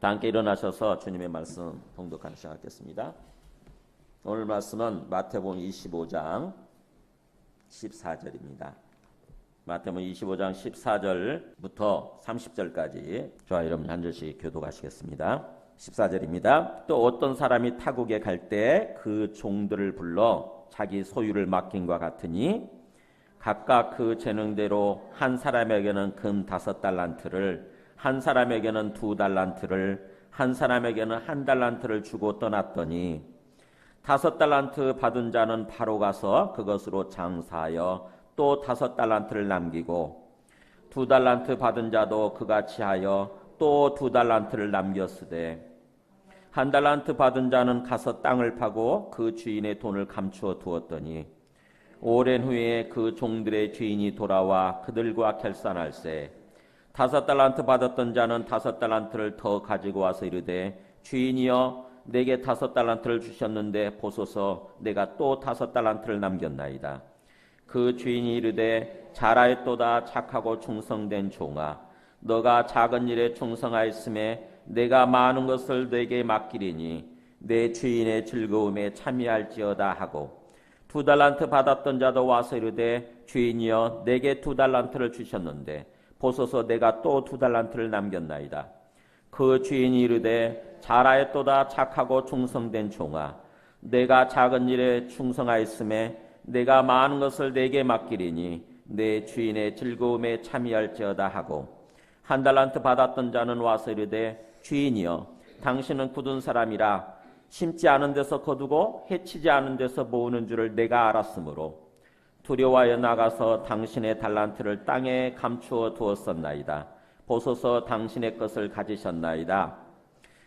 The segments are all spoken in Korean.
다 함께 일어나셔서 주님의 말씀 봉독하는 시간 갖겠습니다. 오늘 말씀은 마태복음 25장 14절입니다. 마태복음 25장 14절부터 30절까지 저와 여러분 한 절씩 교독하시겠습니다. 14절입니다. 또 어떤 사람이 타국에 갈 때 그 종들을 불러 자기 소유를 맡긴과 같으니 각각 그 재능대로 한 사람에게는 금 5달란트를, 한 사람에게는 2달란트를, 한 사람에게는 1달란트를 주고 떠났더니 5달란트 받은 자는 바로 가서 그것으로 장사하여 또 5달란트를 남기고 2달란트 받은 자도 그같이 하여 또 2달란트를 남겼으되 1달란트 받은 자는 가서 땅을 파고 그 주인의 돈을 감추어 두었더니 오랜 후에 그 종들의 주인이 돌아와 그들과 결산할세 5달란트 받았던 자는 5달란트를 더 가지고 와서 이르되 주인이여 내게 5달란트를 주셨는데 보소서 내가 또 5달란트를 남겼나이다. 그 주인이 이르되 잘하였도다 착하고 충성된 종아 너가 작은 일에 충성하였음에 내가 많은 것을 내게 맡기리니 내 주인의 즐거움에 참여할지어다 하고 2달란트 받았던 자도 와서 이르되 주인이여 내게 2달란트를 주셨는데 보소서 내가 또 2달란트를 남겼나이다. 그 주인이 이르되 잘하였도다 착하고 충성된 종아 내가 작은 일에 충성하였음에 내가 많은 것을 내게 맡기리니 내 주인의 즐거움에 참여할지어다 하고 1달란트 받았던 자는 와서 이르되 주인이여 당신은 굳은 사람이라 심지 않은 데서 거두고 해치지 않은 데서 모으는 줄을 내가 알았으므로 두려워하여 나가서 당신의 달란트를 땅에 감추어 두었었나이다. 보소서 당신의 것을 가지셨나이다.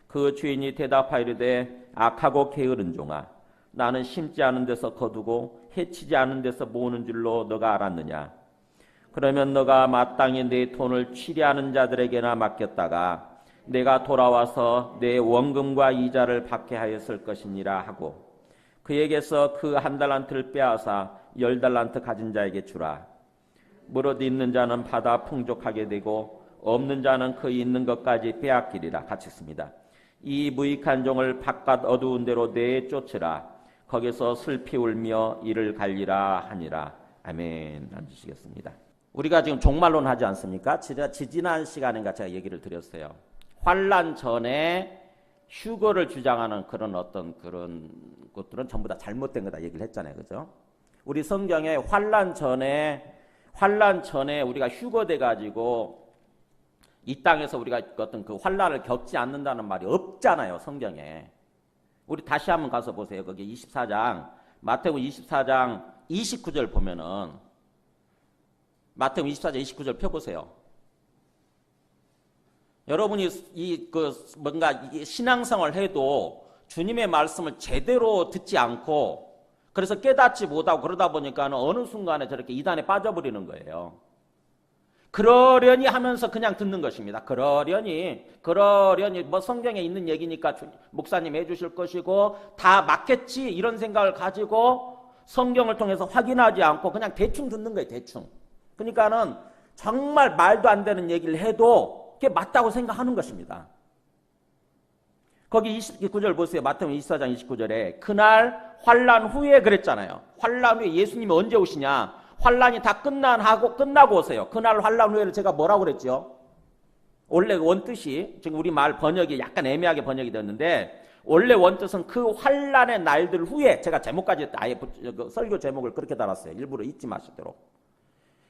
그 주인이 대답하이르되 악하고 게으른 종아 나는 심지 않은 데서 거두고 해치지 않은 데서 모으는 줄로 너가 알았느냐. 그러면 너가 마땅히 내 돈을 취리하는 자들에게나 맡겼다가 내가 돌아와서 내 원금과 이자를 받게 하였을 것이니라 하고 그에게서 그 1달란트를 빼앗아 10달란트 가진 자에게 주라. 무릇 있는 자는 받아 풍족하게 되고 없는 자는 그 있는 것까지 빼앗기리라. 같이 씁니다. 이 무익한 종을 바깥 어두운 데로 내쫓으라. 거기서 슬피 울며 이를 갈리라 하니라. 아멘. 앉으시겠습니다. 우리가 지금 종말론 하지 않습니까? 지난 시간인가 제가 얘기를 드렸어요. 환란 전에 휴거를 주장하는 그런 것들은 전부 다 잘못된 거다 얘기를 했잖아요. 그죠? 우리 성경에 환란 전에 우리가 휴거돼 가지고 이 땅에서 우리가 어떤 그 환란을 겪지 않는다는 말이 없잖아요. 성경에. 우리 다시 한번 가서 보세요. 거기 24장 마태복음 24장 29절 보면은 마태복음 24장 29절 펴 보세요. 여러분이 뭔가 신앙생활을 해도 주님의 말씀을 제대로 듣지 않고 그래서 깨닫지 못하고 그러다 보니까 어느 순간에 저렇게 이단에 빠져버리는 거예요. 그러려니 하면서 그냥 듣는 것입니다. 그러려니 뭐 성경에 있는 얘기니까 목사님 해주실 것이고 다 맞겠지 이런 생각을 가지고 성경을 통해서 확인하지 않고 그냥 대충 듣는 거예요. 대충. 그러니까는 정말 말도 안 되는 얘기를 해도 그게 맞다고 생각하는 것입니다. 거기 29절 보세요. 마태복음 24장 29절에 그날 환란 후에 그랬잖아요. 환란 후에 예수님이 언제 오시냐? 환란이 다 끝나고 오세요. 그날 환란 후에를 제가 뭐라고 그랬죠? 원래 원뜻이 지금 우리 말 번역이 약간 애매하게 번역이 됐는데 원래 원뜻은 그 환란의 날들 후에 제가 제목까지 아예 설교 제목을 그렇게 달았어요. 일부러 잊지 마시도록.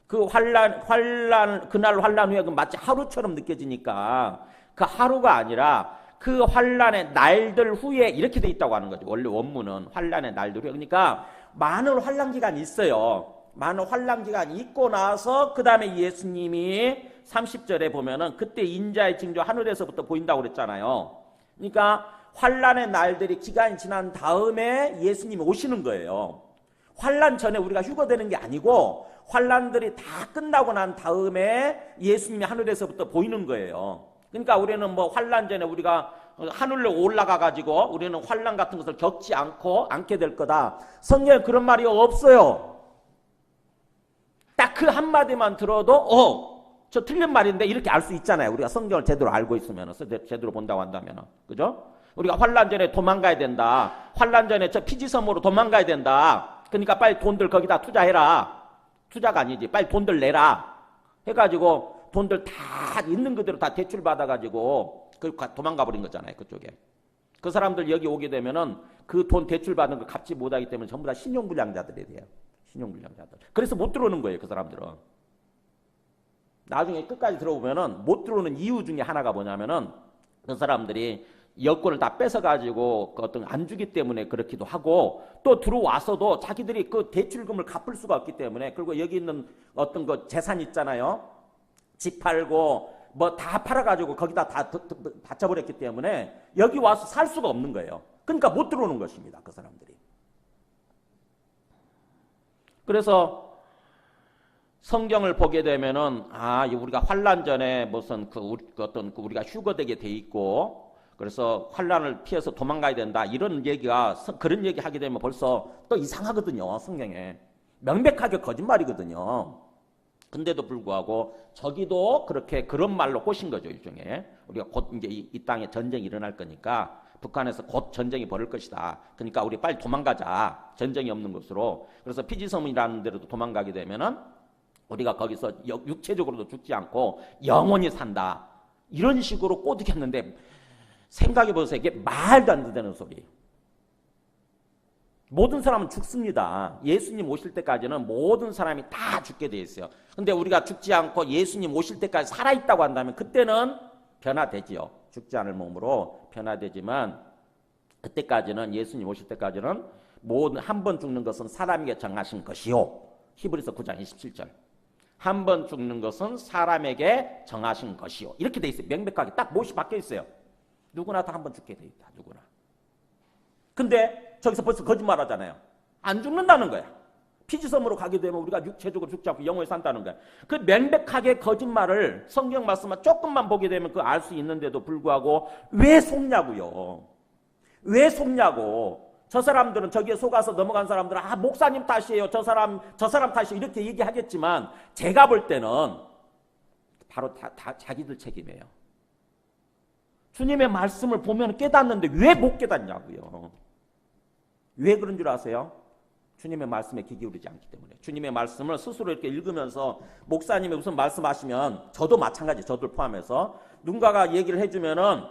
그 그날 환란 후에 마치 하루처럼 느껴지니까 그 하루가 아니라 그 환란의 날들 후에 이렇게 돼 있다고 하는 거죠. 원래 원문은 환란의 날들 후에. 그러니까 많은 환란 기간이 있어요. 많은 환란 기간이 있고 나서 그 다음에 예수님이 30절에 보면은 그때 인자의 징조 하늘에서부터 보인다고 그랬잖아요. 그러니까 환란의 날들이 기간이 지난 다음에 예수님이 오시는 거예요. 환란 전에 우리가 휴거되는 게 아니고 환란들이 다 끝나고 난 다음에 예수님이 하늘에서부터 보이는 거예요. 그러니까 우리는 뭐 환란 전에 우리가 하늘로 올라가 가지고 우리는 환란 같은 것을 겪지 않게 될 거다. 성경에 그런 말이 없어요. 딱 그 한마디만 들어도 저 틀린 말인데 이렇게 알 수 있잖아요. 우리가 성경을 제대로 알고 있으면, 제대로 본다고 한다면. 그죠? 우리가 환란 전에 도망가야 된다. 환란 전에 저 피지섬으로 도망가야 된다. 그러니까 빨리 돈들 거기다 투자해라. 투자가 아니지. 빨리 돈들 내라. 해가지고 돈들 다 있는 그대로 다 대출 받아가지고 도망가 버린 거잖아요. 그쪽에. 그 사람들 여기 오게 되면은 그 돈 대출 받은 거 갚지 못하기 때문에 전부 다 신용불량자들이 돼요. 신용불량자들. 그래서 못 들어오는 거예요. 그 사람들은. 나중에 끝까지 들어보면은 못 들어오는 이유 중에 하나가 뭐냐면은 그 사람들이 여권을 다 뺏어가지고 어떤 안 주기 때문에 그렇기도 하고 또 들어와서도 자기들이 그 대출금을 갚을 수가 없기 때문에 그리고 여기 있는 어떤 그 재산 있잖아요. 집 팔고 뭐 다 팔아가지고 거기다 다 바쳐버렸기 때문에 여기 와서 살 수가 없는 거예요. 그러니까 못 들어오는 것입니다. 그 사람들이. 그래서 성경을 보게 되면은 우리가 환란 전에 무슨 우리가 휴거되게 돼 있고 그래서 환란을 피해서 도망가야 된다 이런 얘기가 그런 얘기 하게 되면 벌써 또 이상하거든요. 성경에 명백하게 거짓말이거든요. 근데도 불구하고 저기도 그렇게 그런 말로 꼬신 거죠. 일종의 우리가 곧 이제 이 땅에 전쟁이 일어날 거니까 북한에서 곧 전쟁이 벌어질 것이다. 그러니까 우리 빨리 도망가자. 전쟁이 없는 곳으로. 그래서 피지섬이라는 데로도 도망가게 되면은 우리가 거기서 육체적으로도 죽지 않고 영원히 산다. 이런 식으로 꼬드겼는데 생각해 보세요. 이게 말도 안 되는 소리. 모든 사람은 죽습니다. 예수님 오실 때까지는 모든 사람이 다 죽게 돼 있어요. 근데 우리가 죽지 않고 예수님 오실 때까지 살아있다고 한다면 그때는 변화되지요. 죽지 않을 몸으로 변화되지만 그때까지는 예수님 오실 때까지는 모든 한 번 죽는 것은 사람에게 정하신 것이요. 히브리서 9장 27절. 한 번 죽는 것은 사람에게 정하신 것이요. 이렇게 돼 있어요. 명백하게 딱 못이 박혀 있어요. 누구나 다 한 번 죽게 돼 있다. 누구나. 근데 저기서 벌써 거짓말 하잖아요. 안 죽는다는 거야. 피지섬으로 가게 되면 우리가 육체적으로 죽지 않고 영원히 산다는 거야. 그 명백하게 거짓말을 성경 말씀만 조금만 보게 되면 그거 알 수 있는데도 불구하고 왜 속냐고요. 왜 속냐고. 저 사람들은 저기에 속아서 넘어간 사람들은 목사님 탓이에요. 저 사람 탓이에요. 이렇게 얘기하겠지만 제가 볼 때는 바로 다 자기들 책임이에요. 주님의 말씀을 보면 깨닫는데 왜 못 깨닫냐고요. 왜 그런 줄 아세요? 주님의 말씀에 귀 기울이지 않기 때문에. 주님의 말씀을 스스로 이렇게 읽으면서 목사님이 무슨 말씀하시면 저도 마찬가지, 저도 포함해서 누군가가 얘기를 해주면은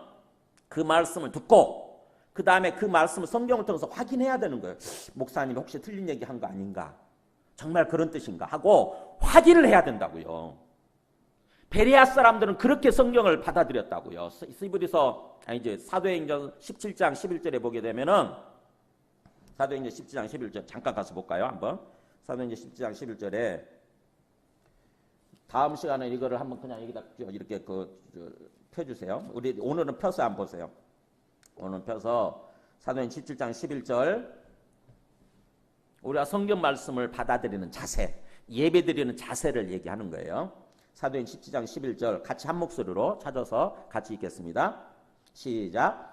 그 말씀을 듣고 그 다음에 그 말씀을 성경을 통해서 확인해야 되는 거예요. 목사님이 혹시 틀린 얘기 한 거 아닌가? 정말 그런 뜻인가? 하고 확인을 해야 된다고요. 베레아 사람들은 그렇게 성경을 받아들였다고요. 사도행전 17장 11절에 보게 되면은 사도행전 17장 11절 잠깐 가서 볼까요? 한번. 사도행전 17장 11절에 다음 시간에 이거를 한번 그냥 여기다 이렇게 펴주세요. 우리 오늘은 펴서 한번 보세요. 오늘은 펴서 사도행전 17장 11절 우리가 성경 말씀을 받아들이는 자세, 예배드리는 자세를 얘기하는 거예요. 사도행전 17장 11절 같이 한 목소리로 찾아서 같이 읽겠습니다. 시작.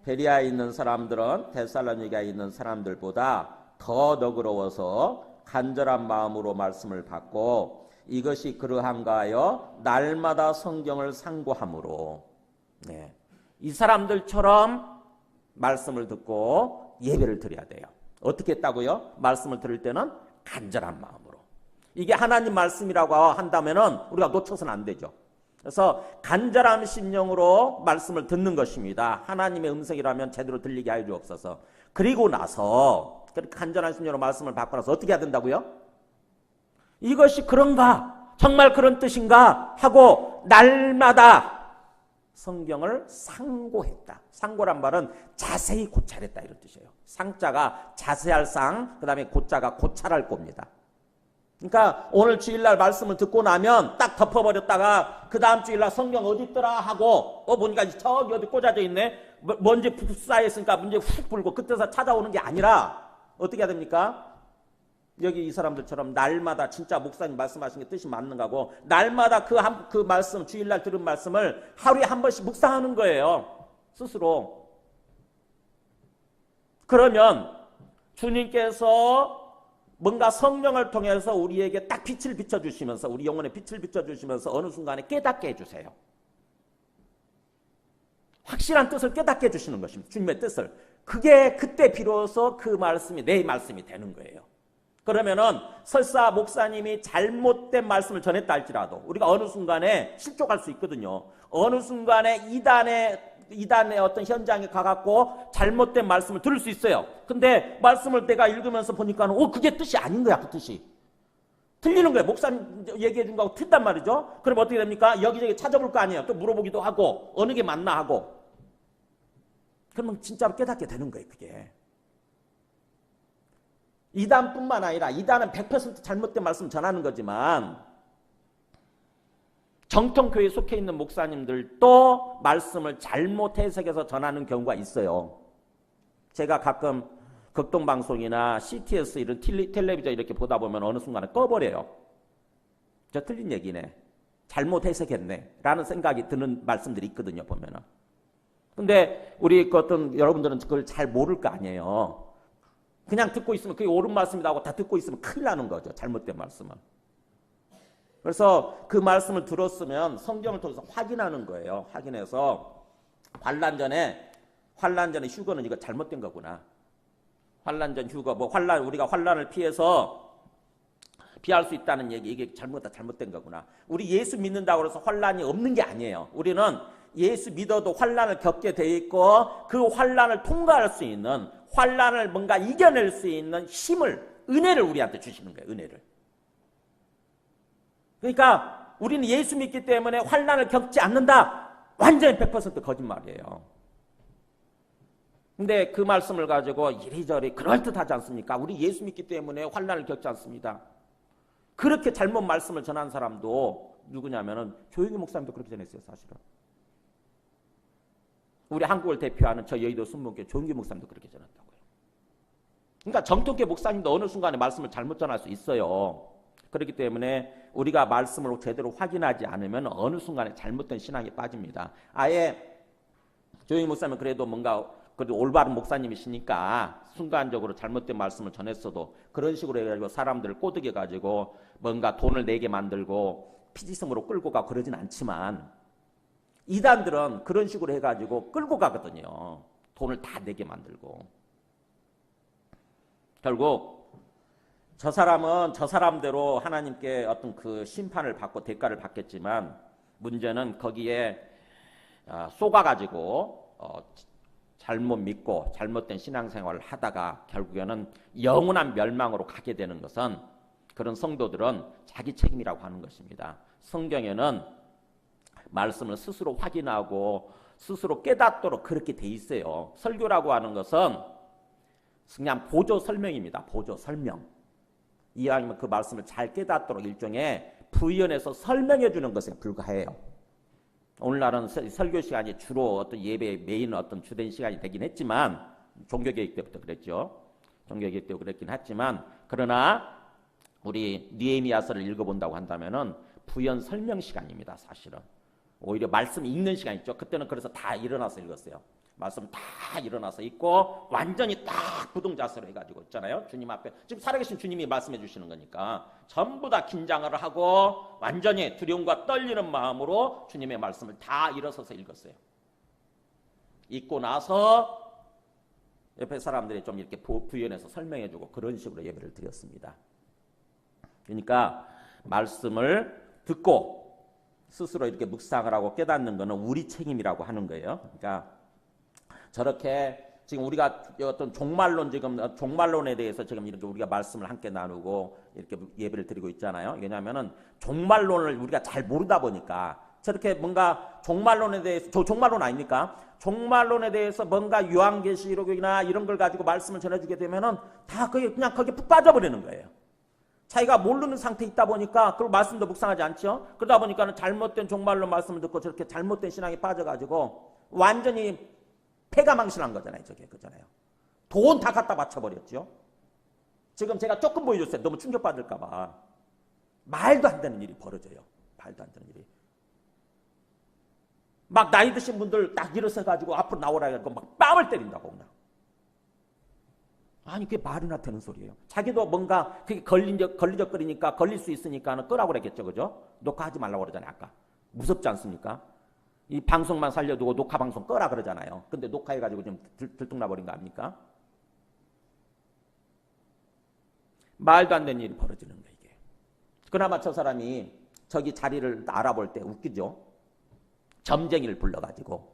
베리아에 있는 사람들은 데살로니가에 있는 사람들보다 더 너그러워서 간절한 마음으로 말씀을 받고 이것이 그러한가 하여 날마다 성경을 상고함으로. 네. 이 사람들처럼 말씀을 듣고 예배를 드려야 돼요. 어떻게 했다고요? 말씀을 들을 때는 간절한 마음으로. 이게 하나님 말씀이라고 한다면은 우리가 놓쳐서는 안 되죠. 그래서 간절한 심령으로 말씀을 듣는 것입니다. 하나님의 음성이라면 제대로 들리게 하여 주옵소서. 그리고 나서 그렇게 간절한 심령으로 말씀을 받고 나서 어떻게 해야 된다고요? 이것이 그런가? 정말 그런 뜻인가? 하고 날마다 성경을 상고했다. 상고란 말은 자세히 고찰했다 이런 뜻이에요. 상자가 자세할 상, 그 다음에 고자가 고찰할 겁니다. 그러니까 오늘 주일날 말씀을 듣고 나면 딱 덮어버렸다가 그 다음 주일날 성경 어디 있더라 하고 보니까 저기 어디 꽂아져 있네. 먼지 푹 쌓여있으니까 문제 훅 불고 그때서 찾아오는 게 아니라 어떻게 해야 됩니까? 여기 이 사람들처럼 날마다 진짜 목사님 말씀하신 게 뜻이 맞는가 하고 날마다 그 말씀 주일날 들은 말씀을 하루에 한 번씩 묵상하는 거예요. 스스로. 그러면 주님께서 뭔가 성령을 통해서 우리에게 딱 빛을 비춰주시면서 우리 영혼에 빛을 비춰주시면서 어느 순간에 깨닫게 해주세요. 확실한 뜻을 깨닫게 해주시는 것입니다. 주님의 뜻을. 그게 그때 비로소 그 말씀이 내 말씀이 되는 거예요. 그러면은 설사 목사님이 잘못된 말씀을 전했다 할지라도 우리가 어느 순간에 실족할 수 있거든요. 어느 순간에 이단의 어떤 현장에 가갖고 잘못된 말씀을 들을 수 있어요. 근데 말씀을 내가 읽으면서 보니까는 그게 뜻이 아닌 거야. 그 뜻이 틀리는 거예요. 목사님 얘기해 준 거하고 틀단 말이죠. 그럼 어떻게 됩니까? 여기저기 찾아볼 거 아니에요. 또 물어보기도 하고 어느 게 맞나 하고. 그러면 진짜로 깨닫게 되는 거예요. 그게 이단뿐만 아니라 이단은 100% 잘못된 말씀 전하는 거지만 정통교회에 속해 있는 목사님들도 말씀을 잘못 해석해서 전하는 경우가 있어요. 제가 가끔 극동방송이나 CTS 이런 텔레비전 이렇게 보다 보면 어느 순간에 꺼버려요. 저 틀린 얘기네. 잘못 해석했네. 라는 생각이 드는 말씀들이 있거든요. 보면은. 근데 우리 어떤 여러분들은 그걸 잘 모를 거 아니에요. 그냥 듣고 있으면 그게 옳은 말씀이다 하고 다 듣고 있으면 큰일 나는 거죠. 잘못된 말씀은. 그래서 그 말씀을 들었으면 성경을 통해서 확인하는 거예요. 확인해서 환난 전에 휴거는 이거 잘못된 거구나. 환난 전 휴거 우리가 환난을 피해서 피할 수 있다는 얘기 이게 잘못된 거구나. 우리 예수 믿는다고 해서 환난이 없는 게 아니에요. 우리는 예수 믿어도 환난을 겪게 돼 있고 그 환난을 통과할 수 있는 환난을 뭔가 이겨낼 수 있는 은혜를 우리한테 주시는 거예요. 은혜를. 그러니까 우리는 예수 믿기 때문에 환난을 겪지 않는다. 완전히 100% 거짓말이에요. 근데 그 말씀을 가지고 이리저리 그럴듯하지 않습니까? 우리 예수 믿기 때문에 환난을 겪지 않습니다. 그렇게 잘못 말씀을 전한 사람도 누구냐면은 조용히 목사님도 그렇게 전했어요. 사실은. 우리 한국을 대표하는 저 여의도 순복교 조용기 목사님도 그렇게 전했다고요. 그러니까 정통교 목사님도 어느 순간에 말씀을 잘못 전할 수 있어요. 그렇기 때문에 우리가 말씀을 제대로 확인하지 않으면 어느 순간에 잘못된 신앙에 빠집니다. 아예 조용히 목사님은 그래도 뭔가 올바른 목사님이시니까 순간적으로 잘못된 말씀을 전했어도 그런 식으로 해가지고 사람들을 꼬드겨가지고 뭔가 돈을 내게 만들고 피지성으로 끌고 가고 그러진 않지만 이단들은 그런 식으로 해가지고 끌고 가거든요. 돈을 다 내게 만들고. 결국 저 사람은 저 사람대로 하나님께 어떤 그 심판을 받고 대가를 받겠지만 문제는 거기에 속아가지고 잘못 믿고 잘못된 신앙생활을 하다가 결국에는 영원한 멸망으로 가게 되는 것은 그런 성도들은 자기 책임이라고 하는 것입니다. 성경에는 말씀을 스스로 확인하고 스스로 깨닫도록 그렇게 돼 있어요. 설교라고 하는 것은 그냥 보조 설명입니다. 보조 설명. 이왕이면 그 말씀을 잘 깨닫도록 일종의 부연해서 설명해 주는 것에 불과해요. 오늘날은 설교 시간이 주로 어떤 예배의 메인 어떤 주된 시간이 되긴 했지만 종교개혁 때부터 그랬죠. 종교개혁 때부터 그랬긴 했지만 그러나 우리 느헤미야서를 읽어본다고 한다면은 부연 설명 시간입니다. 사실은. 오히려 말씀 읽는 시간 있죠. 그때는 그래서 다 일어나서 읽었어요. 말씀 다 일어나서 읽고 완전히 딱 부동자세로 해가지고 있잖아요. 주님 앞에 지금 살아계신 주님이 말씀해 주시는 거니까 전부 다 긴장을 하고 완전히 두려움과 떨리는 마음으로 주님의 말씀을 다 일어서서 읽었어요. 읽고 나서 옆에 사람들이 좀 이렇게 부연해서 설명해 주고 그런 식으로 예배를 드렸습니다. 그러니까 말씀을 듣고 스스로 이렇게 묵상을 하고 깨닫는 것은 우리 책임이라고 하는 거예요. 그러니까 저렇게 지금 우리가 어떤 종말론에 대해서 지금 이렇게 우리가 말씀을 함께 나누고 이렇게 예배를 드리고 있잖아요. 왜냐하면은 종말론을 우리가 잘 모르다 보니까 저렇게 뭔가 종말론에 대해서 종말론 아닙니까? 종말론에 대해서 뭔가 요한계시록이나 이런 걸 가지고 말씀을 전해주게 되면은 다 그냥 거기에 푹 빠져버리는 거예요. 자기가 모르는 상태에 있다 보니까 그 말씀도 묵상하지 않죠. 그러다 보니까는 잘못된 종말론 말씀을 듣고 저렇게 잘못된 신앙에 빠져가지고 완전히 폐가망신한 거잖아요. 저게 그잖아요. 돈 다 갖다 바쳐버렸죠. 지금 제가 조금 보여줬어요. 너무 충격받을까 봐. 말도 안 되는 일이 벌어져요. 말도 안 되는 일이. 막 나이 드신 분들 딱 일어서가지고 앞으로 나오라 해서 막 뺨을 때린다고 그냥. 아니 그게 말이나 되는 소리예요. 자기도 뭔가 그게 걸리적거리니까 걸릴 수 있으니까 끄라고 그랬겠죠. 그죠? 녹화하지 말라고 그러잖아요. 아까. 무섭지 않습니까? 이 방송만 살려두고 녹화 방송 끄라 그러잖아요. 근데 녹화해가지고 좀 들통나버린 거 아닙니까? 말도 안 되는 일이 벌어지는 거예요. 이게. 그나마 저 사람이 저기 자리를 알아볼 때 웃기죠. 점쟁이를 불러가지고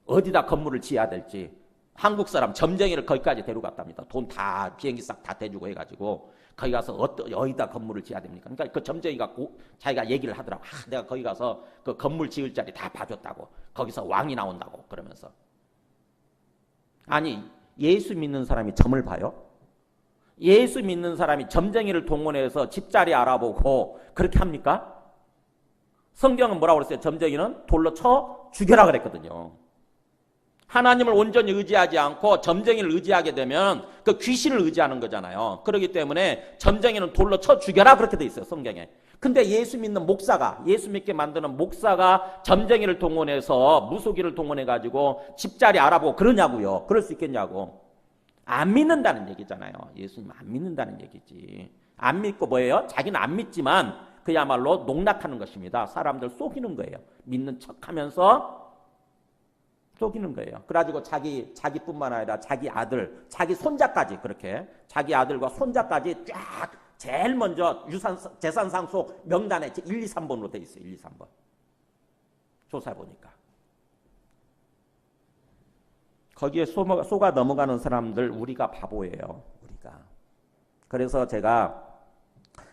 어디다 건물을 지어야 될지 한국 사람 점쟁이를 거기까지 데려갔답니다. 돈 다 비행기 싹 다 대주고 해가지고 거기 가서 어디다 건물을 지어야 됩니까? 그러니까 그 점쟁이가 자기가 얘기를 하더라고. 내가 거기 가서 그 건물 지을 자리 다 봐줬다고. 거기서 왕이 나온다고 그러면서. 아니 예수 믿는 사람이 점을 봐요? 예수 믿는 사람이 점쟁이를 동원해서 집자리 알아보고 그렇게 합니까? 성경은 뭐라고 그랬어요? 점쟁이는 돌로 쳐 죽여라 그랬거든요. 하나님을 온전히 의지하지 않고 점쟁이를 의지하게 되면 그 귀신을 의지하는 거잖아요. 그렇기 때문에 점쟁이는 돌로 쳐 죽여라 그렇게 돼 있어요. 성경에. 근데 예수 믿는 목사가, 예수 믿게 만드는 목사가 점쟁이를 동원해서 무속인을 동원해가지고 집자리 알아보고 그러냐고요. 그럴 수 있겠냐고. 안 믿는다는 얘기잖아요. 예수님 안 믿는다는 얘기지. 안 믿고 뭐예요? 자기는 안 믿지만 그야말로 농락하는 것입니다. 사람들 속이는 거예요. 믿는 척하면서 속이는 거예요. 그래가지고 자기뿐만 아니라 자기 아들, 자기 손자까지 그렇게 자기 아들과 손자까지 쫙 제일 먼저 재산 상속 명단에 1, 2, 3번으로 돼 있어요. 1, 2, 3번. 조사해 보니까. 거기에 속아 넘어가는 사람들 우리가 바보예요. 우리가. 그래서 제가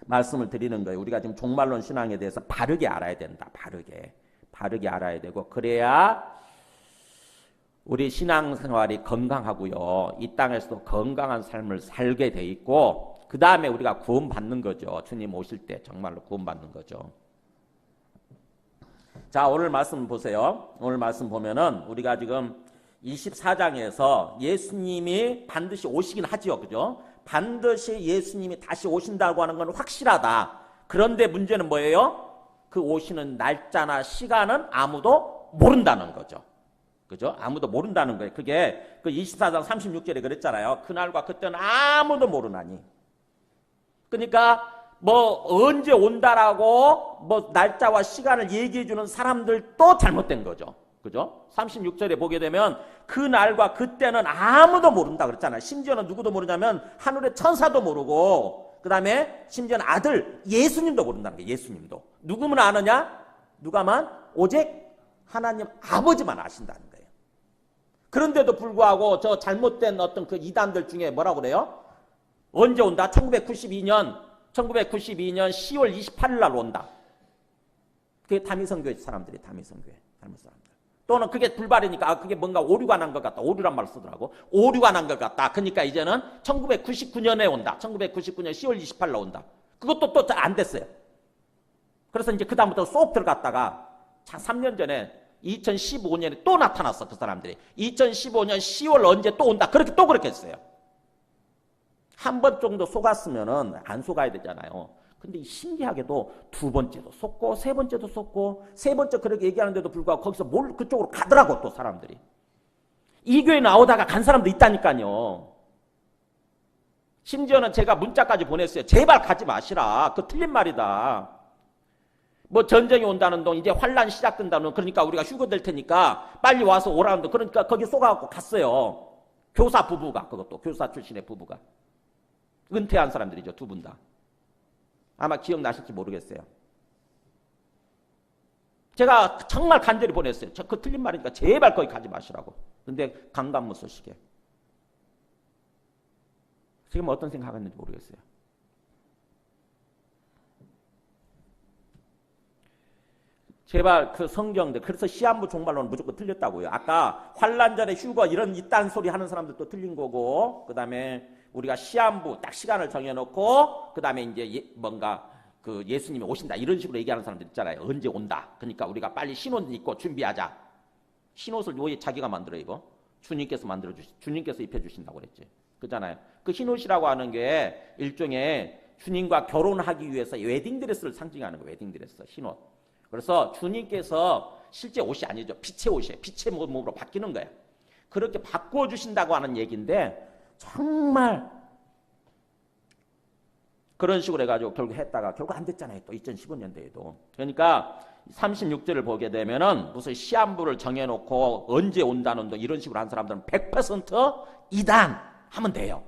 말씀을 드리는 거예요. 우리가 지금 종말론 신앙에 대해서 바르게 알아야 된다. 바르게 알아야 되고 그래야 우리 신앙생활이 건강하고요. 이 땅에서도 건강한 삶을 살게 돼 있고 그 다음에 우리가 구원받는 거죠. 주님 오실 때 정말로 구원받는 거죠. 자, 오늘 말씀 보세요. 오늘 말씀 보면은 우리가 지금 24장에서 예수님이 반드시 오시긴 하죠. 그죠? 반드시 예수님이 다시 오신다고 하는 건 확실하다. 그런데 문제는 뭐예요? 그 오시는 날짜나 시간은 아무도 모른다는 거죠. 그죠? 아무도 모른다는 거예요. 그게 그 24장 36절에 그랬잖아요. 그날과 그때는 아무도 모르나니. 그러니까 뭐 언제 온다라고 뭐 날짜와 시간을 얘기해 주는 사람들도 잘못된 거죠. 그죠? 36절에 보게 되면 그 날과 그때는 아무도 모른다 그랬잖아요. 심지어는 누구도 모르냐면 하늘의 천사도 모르고 그 다음에 심지어는 아들 예수님도 모른다는 거예요. 예수님도. 누구만 아느냐? 누가만? 오직 하나님 아버지만 아신다는 거예요. 그런데도 불구하고 저 잘못된 어떤 그 이단들 중에 뭐라고 그래요? 언제 온다? 1992년 10월 28일 날 온다. 그게 다미성교회 사람들이 다미성교회 사람들. 또는 그게 불발이니까 그게 뭔가 오류가 난 것 같다. 오류란 말을 쓰더라고. 오류가 난 것 같다. 그러니까 이제는 1999년에 온다. 1999년 10월 28일 날 온다. 그것도 또 안 됐어요. 그래서 이제 그다음부터 쏙 들어갔다가 3년 전에 2015년에 또 나타났어. 그 사람들이. 2015년 10월 언제 또 온다. 그렇게 했어요. 한 번 정도 속았으면은 안 속아야 되잖아요. 근데 신기하게도 두 번째도 속고 세 번째도 속고 세 번째 그렇게 얘기하는데도 불구하고 거기서 그쪽으로 가더라고 또 사람들이. 이 교회 나오다가 간 사람도 있다니까요. 심지어는 제가 문자까지 보냈어요. 제발 가지 마시라. 그거 틀린 말이다. 뭐 전쟁이 온다는 동 이제 환란 시작된다는 그러니까 우리가 휴거될 테니까 빨리 와서 오라는 동 그러니까 거기 속아갖고 갔어요. 교사 부부가 그것도 교사 출신의 부부가 은퇴한 사람들이죠. 두 분 다. 아마 기억나실지 모르겠어요. 제가 정말 간절히 보냈어요. 그 틀린 말이니까 제발 거기 가지 마시라고. 근데 강간무 소식에. 지금 어떤 생각하는지 모르겠어요. 제발 그 성경들 그래서 시한부 종말론은 무조건 틀렸다고요. 아까 환란전에 휴거 이런 이딴 소리 하는 사람들도 틀린 거고 그 다음에 우리가 시한부 딱 시간을 정해놓고 그 다음에 이제 뭔가 그 예수님이 오신다 이런 식으로 얘기하는 사람들 있잖아요. 언제 온다. 그러니까 우리가 빨리 신옷 입고 준비하자. 신옷을 왜 자기가 만들어 입어? 주님께서 주님께서 입혀주신다고 그랬지. 그잖아요. 그 흰옷이라고 하는 게 일종의 주님과 결혼하기 위해서 웨딩드레스를 상징하는 거예요. 웨딩드레스, 흰옷. 그래서 주님께서 실제 옷이 아니죠. 빛의 옷이에요. 빛의 몸으로 바뀌는 거예요. 그렇게 바꿔주신다고 하는 얘기인데 정말 그런 식으로 해가지고 결국 했다가 결국 안 됐잖아요. 또 2015년도에도. 그러니까 36절을 보게 되면은 무슨 시한부를 정해놓고 언제 온다는 도 이런 식으로 한 사람들은 100% 이단 하면 돼요.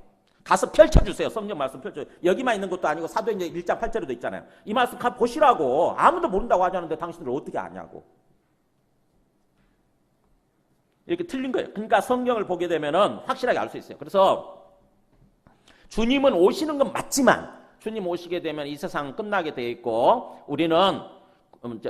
가서 펼쳐주세요. 성경 말씀 펼쳐. 여기만 있는 것도 아니고 사도행전 1장 8절에도 있잖아요. 이 말씀 가 보시라고. 아무도 모른다고 하지 않는데 당신들 어떻게 아냐고. 이렇게 틀린 거예요. 그러니까 성경을 보게 되면은 확실하게 알 수 있어요. 그래서 주님은 오시는 건 맞지만 주님 오시게 되면 이 세상은 끝나게 돼 있고 우리는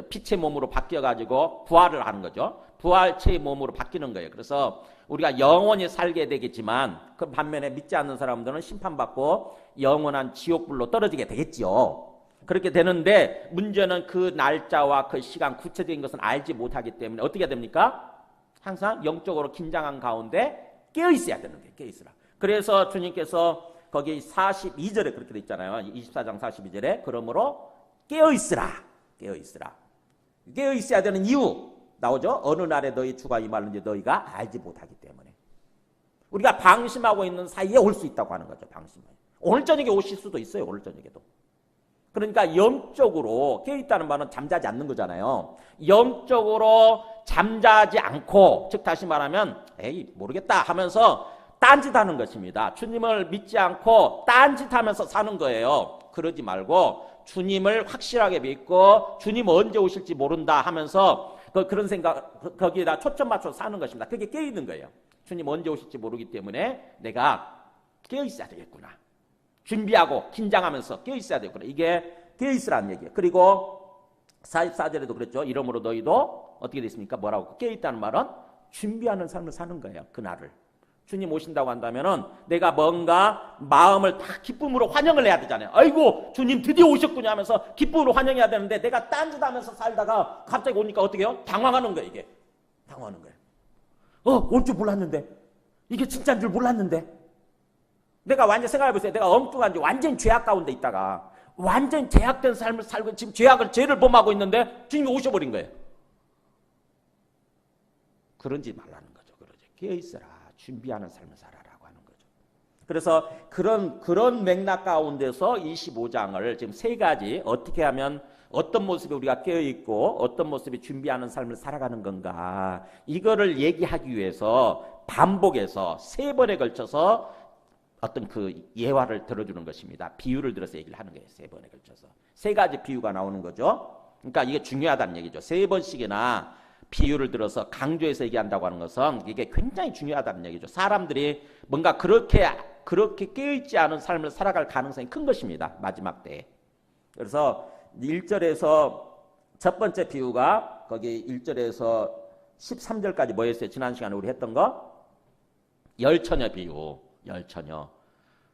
빛의 몸으로 바뀌어가지고 부활을 하는 거죠. 부활체의 몸으로 바뀌는 거예요. 그래서 우리가 영원히 살게 되겠지만 그 반면에 믿지 않는 사람들은 심판받고 영원한 지옥불로 떨어지게 되겠지요. 그렇게 되는데 문제는 그 날짜와 그 시간 구체적인 것은 알지 못하기 때문에 어떻게 됩니까? 항상 영적으로 긴장한 가운데 깨어있어야 되는 거예요. 깨어있으라. 그래서 주님께서 거기 42절에 그렇게 돼 있잖아요. 24장 42절에 그러므로 깨어있으라. 깨어있으라. 깨어있어야 되는 이유 나오죠. 어느 날에 너희 주가 임하는지 너희가 알지 못하기 때문에. 우리가 방심하고 있는 사이에 올 수 있다고 하는 거죠. 방심하고. 오늘 저녁에 오실 수도 있어요. 오늘 저녁에도. 그러니까 영적으로 깨어있다는 말은 잠자지 않는 거잖아요. 영적으로 잠자지 않고 즉 다시 말하면 에이 모르겠다 하면서 딴짓하는 것입니다. 주님을 믿지 않고 딴짓하면서 사는 거예요. 그러지 말고 주님을 확실하게 믿고 주님 언제 오실지 모른다 하면서 그런 생각 거기에다 초점 맞춰서 사는 것입니다. 그게 깨어있는 거예요. 주님 언제 오실지 모르기 때문에 내가 깨어있어야 되겠구나. 준비하고 긴장하면서 깨어있어야 되겠구나. 이게 깨어있으라는 얘기예요. 그리고 44절에도 그랬죠. 이러므로 너희도 어떻게 됐습니까? 뭐라고? 깨어있다는 말은 준비하는 삶을 사는 거예요. 그날을. 주님 오신다고 한다면은 내가 뭔가 마음을 다 기쁨으로 환영을 해야 되잖아요. 아이고 주님 드디어 오셨군요 하면서 기쁨으로 환영해야 되는데 내가 딴짓하면서 살다가 갑자기 오니까 어떻게 해요? 당황하는 거예요. 이게 당황하는 거예요. 올 줄 몰랐는데 이게 진짜인 줄 몰랐는데 내가 완전 생각해보세요. 내가 엉뚱한지 완전 죄악 가운데 있다가 완전 죄악된 삶을 살고 지금 죄를 범하고 있는데 주님이 오셔버린 거예요. 그런지 말라는 거죠. 그러죠. 깨어있어라. 준비하는 삶을 살아라고 하는 거죠. 그래서 그런 맥락 가운데서 25장을 지금 세 가지 어떻게 하면 어떤 모습이 우리가 깨어있고 어떤 모습이 준비하는 삶을 살아가는 건가 이거를 얘기하기 위해서 반복해서 세 번에 걸쳐서 어떤 그 예화를 들어주는 것입니다. 비유를 들어서 얘기를 하는 거예요. 세 번에 걸쳐서. 세 가지 비유가 나오는 거죠. 그러니까 이게 중요하다는 얘기죠. 세 번씩이나 비유를 들어서 강조해서 얘기한다고 하는 것은 이게 굉장히 중요하다는 얘기죠. 사람들이 뭔가 그렇게 깨어있지 않은 삶을 살아갈 가능성이 큰 것입니다. 마지막 때에. 그래서 1절에서 첫 번째 비유가 거기 1절에서 13절까지 뭐였어요? 지난 시간에 우리 했던 거? 열처녀 비유. 열처녀.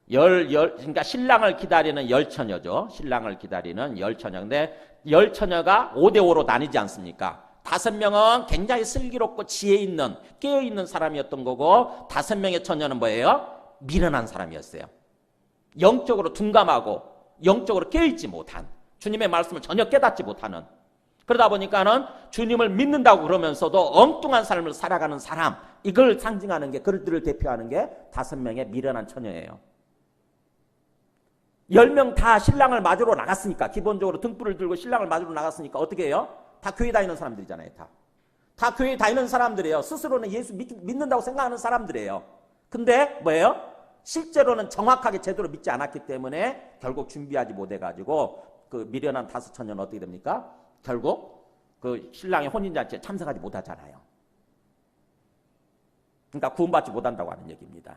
그러니까 신랑을 기다리는 열처녀죠. 신랑을 기다리는 열처녀. 근데 열처녀가 5대5로 나뉘지 않습니까? 5명은 굉장히 슬기롭고 지혜 있는 깨어있는 사람이었던 거고 5명의 처녀는 뭐예요? 미련한 사람이었어요. 영적으로 둔감하고 영적으로 깨어있지 못한 주님의 말씀을 전혀 깨닫지 못하는 그러다 보니까는 주님을 믿는다고 그러면서도 엉뚱한 삶을 살아가는 사람 이걸 상징하는 게 그들을 대표하는 게 5명의 미련한 처녀예요. 10명 다 신랑을 맞으러 나갔으니까 기본적으로 등불을 들고 신랑을 맞으러 나갔으니까 어떻게 해요? 다 교회 다니는 사람들이잖아요. 다 교회 다니는 사람들이에요. 스스로는 예수 믿는다고 생각하는 사람들이에요. 근데 뭐예요? 실제로는 정확하게 제대로 믿지 않았기 때문에 결국 준비하지 못해가지고 그 미련한 5 처녀는 어떻게 됩니까? 결국 그 신랑의 혼인잔치에 참석하지 못하잖아요. 그러니까 구원받지 못한다고 하는 얘기입니다.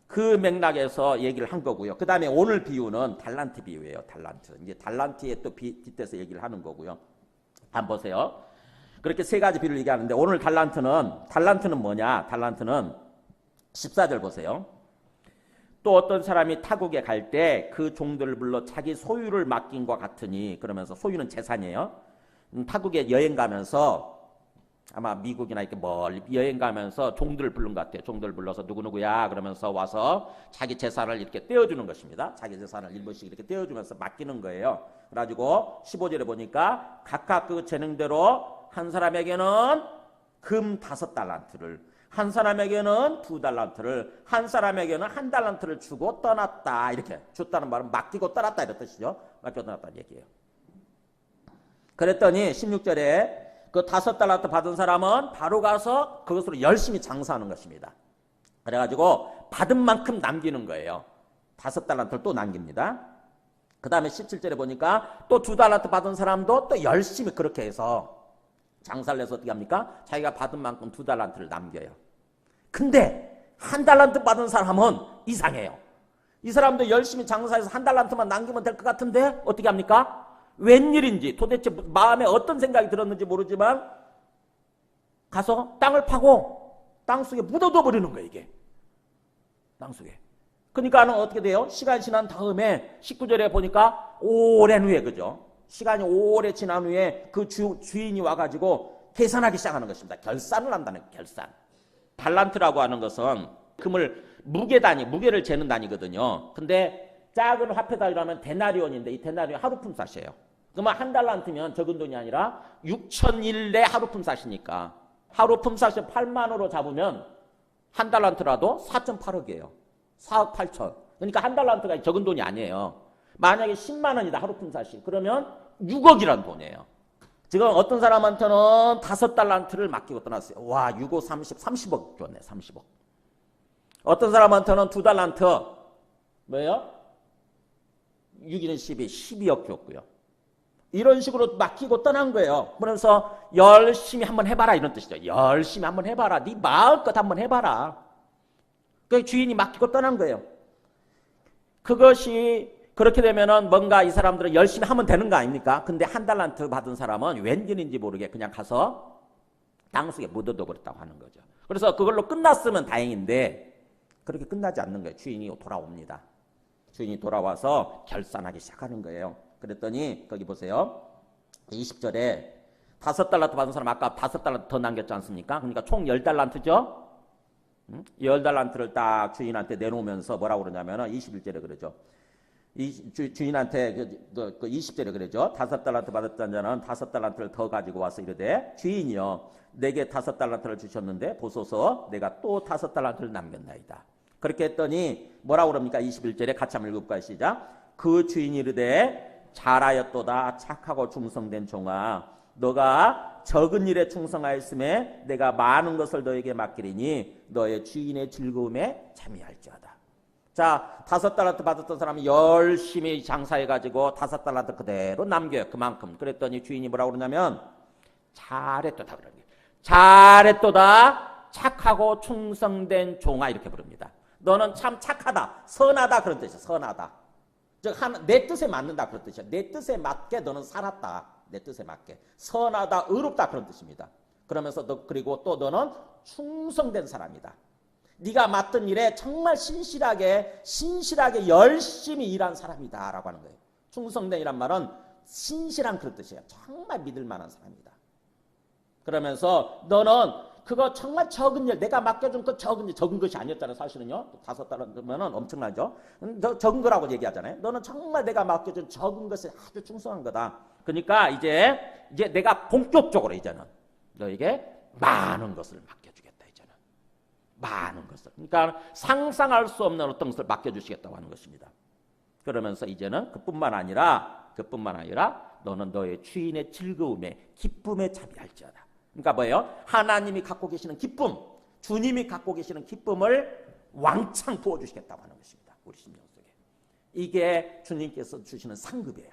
그 맥락에서 얘기를 한 거고요. 그 다음에 오늘 비유는 달란트 비유예요. 달란트. 이제 달란트에 또 빗대서 얘기를 하는 거고요. 한번 보세요. 그렇게 세 가지 비유를 얘기하는데 오늘 달란트는 뭐냐? 달란트는 14절 보세요. 또 어떤 사람이 타국에 갈 때 그 종들을 불러 자기 소유를 맡긴과 같으니 그러면서 소유는 재산이에요. 타국에 여행 가면서 아마 미국이나 이렇게 멀리 여행 가면서 종들을 부른 것 같아요. 종들을 불러서 누구누구야 그러면서 와서 자기 재산을 이렇게 떼어주는 것입니다. 자기 재산을 일부씩 이렇게 떼어주면서 맡기는 거예요. 그래가지고 15절에 보니까 각각 그 재능대로 한 사람에게는 금 5달란트를 한 사람에게는 2달란트를, 한 사람에게는 1달란트를 주고 떠났다. 이렇게 줬다는 말은 맡기고 떠났다 이런 뜻이죠. 맡기고 떠났다는 얘기예요. 그랬더니 16절에 그 5달란트 받은 사람은 바로 가서 그것으로 열심히 장사하는 것입니다. 그래가지고 받은 만큼 남기는 거예요. 5달란트를 또 남깁니다. 그 다음에 17절에 보니까 또 2달란트 받은 사람도 또 열심히 그렇게 해서 장사를 해서 어떻게 합니까? 자기가 받은 만큼 2달란트를 남겨요. 근데 1달란트 받은 사람은 이상해요. 이 사람도 열심히 장사해서 1달란트만 남기면 될 것 같은데 어떻게 합니까? 웬일인지 도대체 마음에 어떤 생각이 들었는지 모르지만 가서 땅을 파고 땅속에 묻어둬 버리는 거예요. 이게 땅속에. 그러니까는 어떻게 돼요? 시간이 지난 다음에 19절에 보니까 오랜 후에, 그죠? 시간이 오래 지난 후에 그 주인이 와가지고 계산하기 시작하는 것입니다. 결산을 한다는 거예요. 결산. 달란트라고 하는 것은 금을 무게를 재는 단위거든요. 근데 작은 화폐 단위라면 데나리온인데 이 데나리온 하루 품삯이에요. 그러면 1달란트면 적은 돈이 아니라 6,001의 하루 품삯이니까 하루 품삯을 8만 원으로 잡으면 1달란트라도 4.8억이에요. 4억 8천. 그러니까 1달란트가 적은 돈이 아니에요. 만약에 10만 원이다 하루 품삯이. 그러면 6억이라는 돈이에요. 지금 어떤 사람한테는 5달란트를 맡기고 떠났어요. 와, 6, 5, 30, 30억 줬네. 30억. 어떤 사람한테는 2달란트 뭐예요? 6, 12, 12억 줬고요. 이런 식으로 맡기고 떠난 거예요. 그래서 열심히 한번 해봐라 이런 뜻이죠. 열심히 한번 해봐라. 네 마음껏 한번 해봐라. 그 주인이 맡기고 떠난 거예요. 그것이 그렇게 되면은 뭔가 이 사람들은 열심히 하면 되는 거 아닙니까? 근데 1달란트 받은 사람은 웬일인지 모르게 그냥 가서 땅속에 묻어둬 버렸다고 하는 거죠. 그래서 그걸로 끝났으면 다행인데 그렇게 끝나지 않는 거예요. 주인이 돌아옵니다. 주인이 돌아와서 결산하기 시작하는 거예요. 그랬더니 거기 보세요. 20절에 5달란트 받은 사람 아까 5달란트 더 남겼지 않습니까? 그러니까 총 10달란트죠. 10달란트를 딱 주인한테 내놓으면서 뭐라고 그러냐면은 21절에 그러죠. 주인한테 그 20절에 그러죠. 5달란트 받았던 자는 5달란트를 더 가지고 와서 이르되 주인이여 내게 5달란트를 주셨는데 보소서 내가 또 5달란트를 남겼나이다. 그렇게 했더니 뭐라고 그럽니까? 21절에 같이 한번 읽어볼까요? 시작. 그 주인이 이르되 잘하였도다 착하고 충성된 종아 너가 적은 일에 충성하였음에 내가 많은 것을 너에게 맡기리니 너의 주인의 즐거움에 참여할지어다. 자, 5달란트 받았던 사람이 열심히 장사해가지고 5달란트 그대로 남겨요. 그만큼. 그랬더니 주인이 뭐라고 그러냐면 잘했도다 그러는 거예요. 잘했도다 착하고 충성된 종아 이렇게 부릅니다. 너는 참 착하다 선하다 그런 뜻이야. 선하다. 즉 내 뜻에 맞는다 그런 뜻이야. 내 뜻에 맞게 너는 살았다. 내 뜻에 맞게 선하다 의롭다 그런 뜻입니다. 그러면서 그리고 또 너는 충성된 사람이다. 네가 맡은 일에 정말 신실하게 열심히 일한 사람이다 라고 하는 거예요. 충성된이란 말은 신실한 그런 뜻이에요. 정말 믿을 만한 사람이다. 그러면서 너는 그거 정말 적은 일, 내가 맡겨준 그 적은 일, 적은 것이 아니었잖아요. 사실은요. 5달러면은 엄청나죠. 적은 거라고 얘기하잖아요. 너는 정말 내가 맡겨준 적은 것에 아주 충성한 거다. 그러니까 이제 내가 본격적으로 이제는 너에게 많은 것을 맡겨주겠다. 이제는 많은 것을. 그러니까 상상할 수 없는 어떤 것을 맡겨주시겠다고 하는 것입니다. 그러면서 이제는 그뿐만 아니라 너는 너의 주인의 즐거움에 기쁨에 참여할지어다. 그러니까 뭐예요? 하나님이 갖고 계시는 기쁨, 주님이 갖고 계시는 기쁨을 왕창 부어주시겠다고 하는 것입니다. 우리 심령 속에. 이게 주님께서 주시는 상급이에요.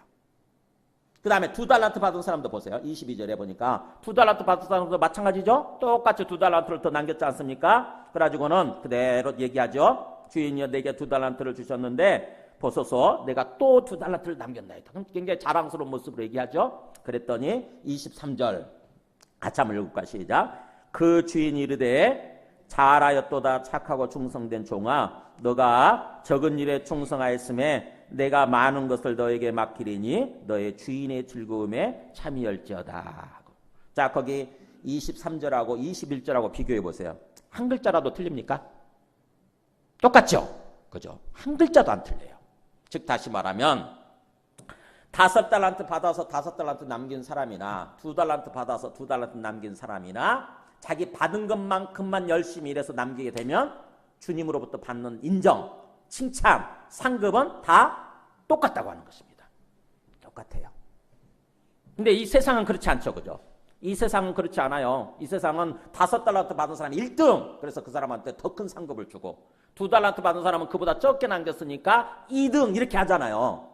그 다음에 2달란트 받은 사람도 보세요. 22절에 보니까 2달란트 받은 사람도 마찬가지죠. 똑같이 2달란트를 더 남겼지 않습니까? 그래가지고는 그대로 얘기하죠. 주인이여 내게 2달란트를 주셨는데 보소서 내가 또 2달란트를 남겼나이다. 굉장히 자랑스러운 모습으로 얘기하죠. 그랬더니 23절 같이 한번 읽을까 시작. 그 주인이 이르되 잘하였도다 착하고 충성된 종아 너가 적은 일에 충성하였음에 내가 많은 것을 너에게 맡기리니 너의 주인의 즐거움에 참여할지어다. 자 거기 23절하고 21절하고 비교해 보세요. 한 글자라도 틀립니까? 똑같죠? 그죠? 한 글자도 안 틀려요. 즉 다시 말하면 5달란트 받아서 5달란트 남긴 사람이나 2달란트 받아서 2달란트 남긴 사람이나 자기 받은 것만큼만 열심히 일해서 남기게 되면 주님으로부터 받는 인정, 칭찬, 상급은 다 똑같다고 하는 것입니다. 똑같아요. 근데 이 세상은 그렇지 않죠. 그죠? 이 세상은 그렇지 않아요. 이 세상은 5달란트 받은 사람이 1등. 그래서 그 사람한테 더 큰 상급을 주고 2달란트 받은 사람은 그보다 적게 남겼으니까 2등 이렇게 하잖아요.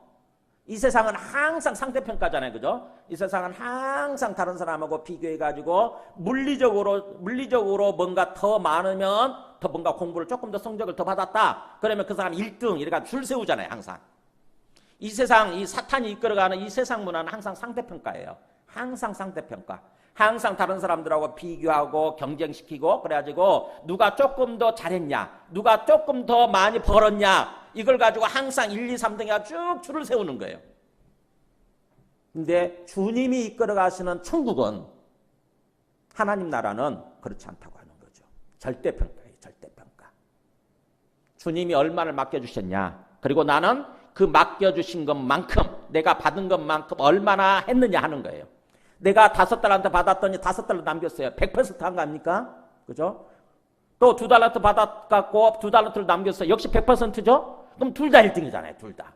이 세상은 항상 상대평가잖아요. 그죠? 이 세상은 항상 다른 사람하고 비교해가지고 물리적으로 뭔가 더 많으면 더 뭔가 공부를 조금 더 성적을 더 받았다. 그러면 그 사람 1등 이래가 줄 세우잖아요. 항상. 이 세상, 이 사탄이 이끌어가는 이 세상 문화는 항상 상대평가예요. 항상 상대평가. 항상 다른 사람들하고 비교하고 경쟁시키고 그래가지고 누가 조금 더 잘했냐, 누가 조금 더 많이 벌었냐 이걸 가지고 항상 1, 2, 3등이가 쭉 줄을 세우는 거예요. 근데 주님이 이끌어가시는 천국은 하나님 나라는 그렇지 않다고 하는 거죠. 절대평가예요. 절대평가. 주님이 얼마를 맡겨주셨냐, 그리고 나는 그 맡겨주신 것만큼 내가 받은 것만큼 얼마나 했느냐 하는 거예요. 내가 5달란트 받았더니 5달러 남겼어요. 100% 한 거 아닙니까? 그죠? 또 2달란트 받았갖고 2달란트를 남겼어요. 역시 100%죠? 그럼 둘 다 1등이잖아요. 둘 다.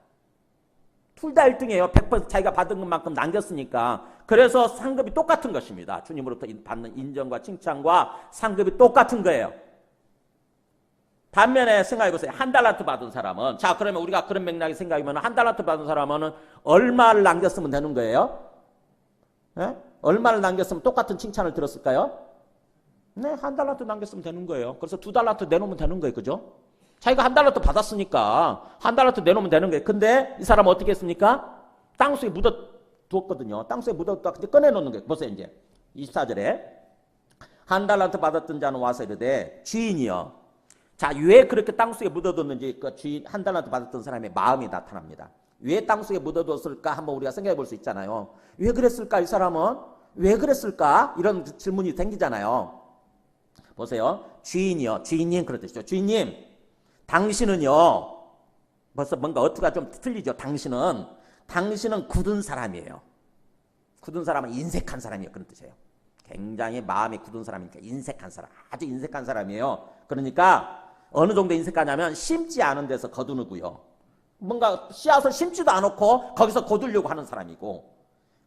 둘 다 1등이에요. 100% 자기가 받은 것만큼 남겼으니까. 그래서 상급이 똑같은 것입니다. 주님으로부터 받는 인정과 칭찬과 상급이 똑같은 거예요. 반면에 생각해보세요. 1달란트 받은 사람은, 자, 그러면 우리가 그런 맥락에 생각하면 1달란트 받은 사람은 얼마를 남겼으면 되는 거예요? 네? 얼마를 남겼으면 똑같은 칭찬을 들었을까요? 네, 1달란트 남겼으면 되는 거예요. 그래서 2달란트 내놓으면 되는 거예요. 그죠? 자기가 1달란트 받았으니까 1달란트 내놓으면 되는 거예요. 근데 이 사람은 어떻게 했습니까? 땅속에 묻어두었거든요. 땅속에 묻어두었다. 근데 꺼내놓는 거예요. 보세요, 이제. 24절에. 1달란트 받았던 자는 와서 이르되 주인이여. 자, 왜 그렇게 땅속에 묻어뒀는지 그 주인 1달란트 받았던 사람의 마음이 나타납니다. 왜 땅속에 묻어뒀을까 한번 우리가 생각해 볼 수 있잖아요. 왜 그랬을까 이 사람은? 왜 그랬을까? 이런 질문이 생기잖아요. 보세요. 주인이요. 주인님 그러듯이죠. 주인님, 당신은요. 벌써 뭔가 어투가 좀 틀리죠. 당신은 굳은 사람이에요. 굳은 사람은 인색한 사람이에요. 그런 뜻이에요. 굉장히 마음이 굳은 사람이니까 인색한 사람. 아주 인색한 사람이에요. 그러니까 어느 정도 인색하냐면 심지 않은 데서 거두는고요. 뭔가 씨앗을 심지도 않고 거기서 거두려고 하는 사람이고,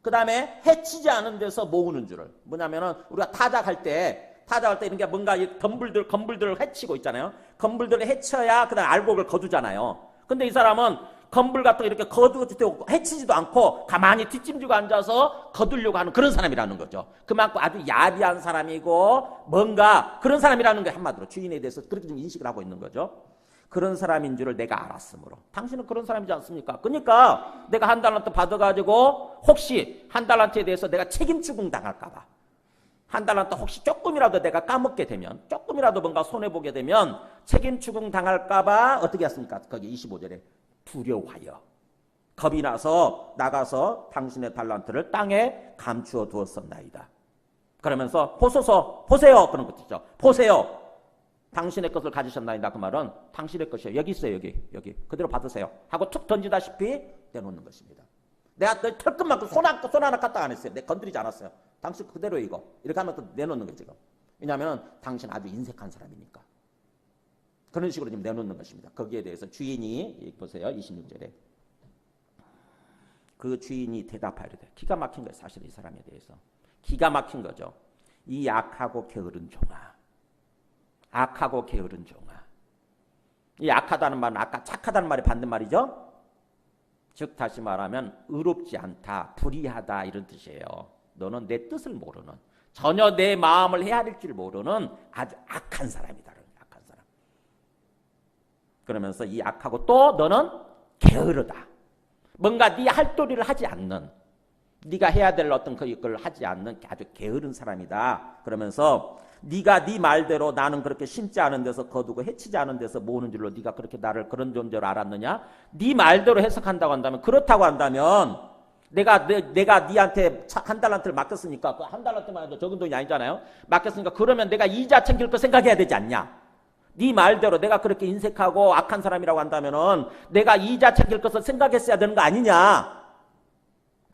그 다음에 해치지 않은 데서 모으는 줄을. 뭐냐면은 우리가 타작할 때 이렇게 뭔가 건불들을 해치고 있잖아요. 건불들을 해쳐야 그 다음에 알곡을 거두잖아요. 근데 이 사람은 건불 같은 거 이렇게 거두고 해치지도 않고 가만히 뒷짐지고 앉아서 거두려고 하는 그런 사람이라는 거죠. 그만큼 아주 야비한 사람이고 뭔가 그런 사람이라는 게 한마디로 주인에 대해서 그렇게 좀 인식을 하고 있는 거죠. 그런 사람인 줄을 내가 알았으므로. 당신은 그런 사람이지 않습니까? 그러니까 내가 1달란트 받아가지고 혹시 1달란트에 대해서 내가 책임 추궁 당할까 봐. 1달란트 혹시 조금이라도 내가 까먹게 되면, 조금이라도 뭔가 손해보게 되면 책임 추궁 당할까 봐 어떻게 했습니까? 거기 25절에 두려워하여 겁이 나서 나가서 당신의 달란트를 땅에 감추어 두었었나이다. 그러면서 보세요. 그런 것이죠. 보세요. 당신의 것을 가지셨나이다. 그 말은 당신의 것이에요. 여기 있어요. 여기 그대로 받으세요 하고 툭 던지다시피 내놓는 것입니다. 내가 너 털끝만큼 손 하나 까딱 안 했어요. 내가 건드리지 않았어요. 당신 그대로 이거 이렇게 하면 또 내놓는 거예요. 지금. 왜냐하면 당신 아주 인색한 사람이니까. 그런 식으로 지금 내놓는 것입니다. 거기에 대해서 주인이 보세요. 26절에 그 주인이 대답하려되, 기가 막힌 거예요. 사실 이 사람에 대해서 기가 막힌 거죠. 이 악하고 게으른 종아. 악하고 게으른 종아. 이 악하다는 말은 아까 착하다는 말이 반대말이죠. 즉 다시 말하면 의롭지 않다, 불의하다 이런 뜻이에요. 너는 내 뜻을 모르는, 전혀 내 마음을 헤아릴 줄 모르는 아주 악한 사람이다. 악한 사람. 그러면서 이 악하고 또 너는 게으르다. 뭔가 네 할도리를 하지 않는, 네가 해야 될 어떤 그걸 하지 않는 아주 게으른 사람이다. 그러면서 네가 네 말대로 나는 그렇게 심지 않은 데서 거두고 해치지 않은 데서 모으는 줄로 네가 그렇게 나를 그런 존재로 알았느냐? 네 말대로 해석한다고 한다면, 그렇다고 한다면 내가 네한테 1달란트를 맡겼으니까 그 1달란트만 해도 적은 돈이 아니잖아요. 맡겼으니까 그러면 내가 이자 챙길 거 생각해야 되지 않냐? 네 말대로 내가 그렇게 인색하고 악한 사람이라고 한다면은 내가 이자 챙길 것을 생각했어야 되는 거 아니냐?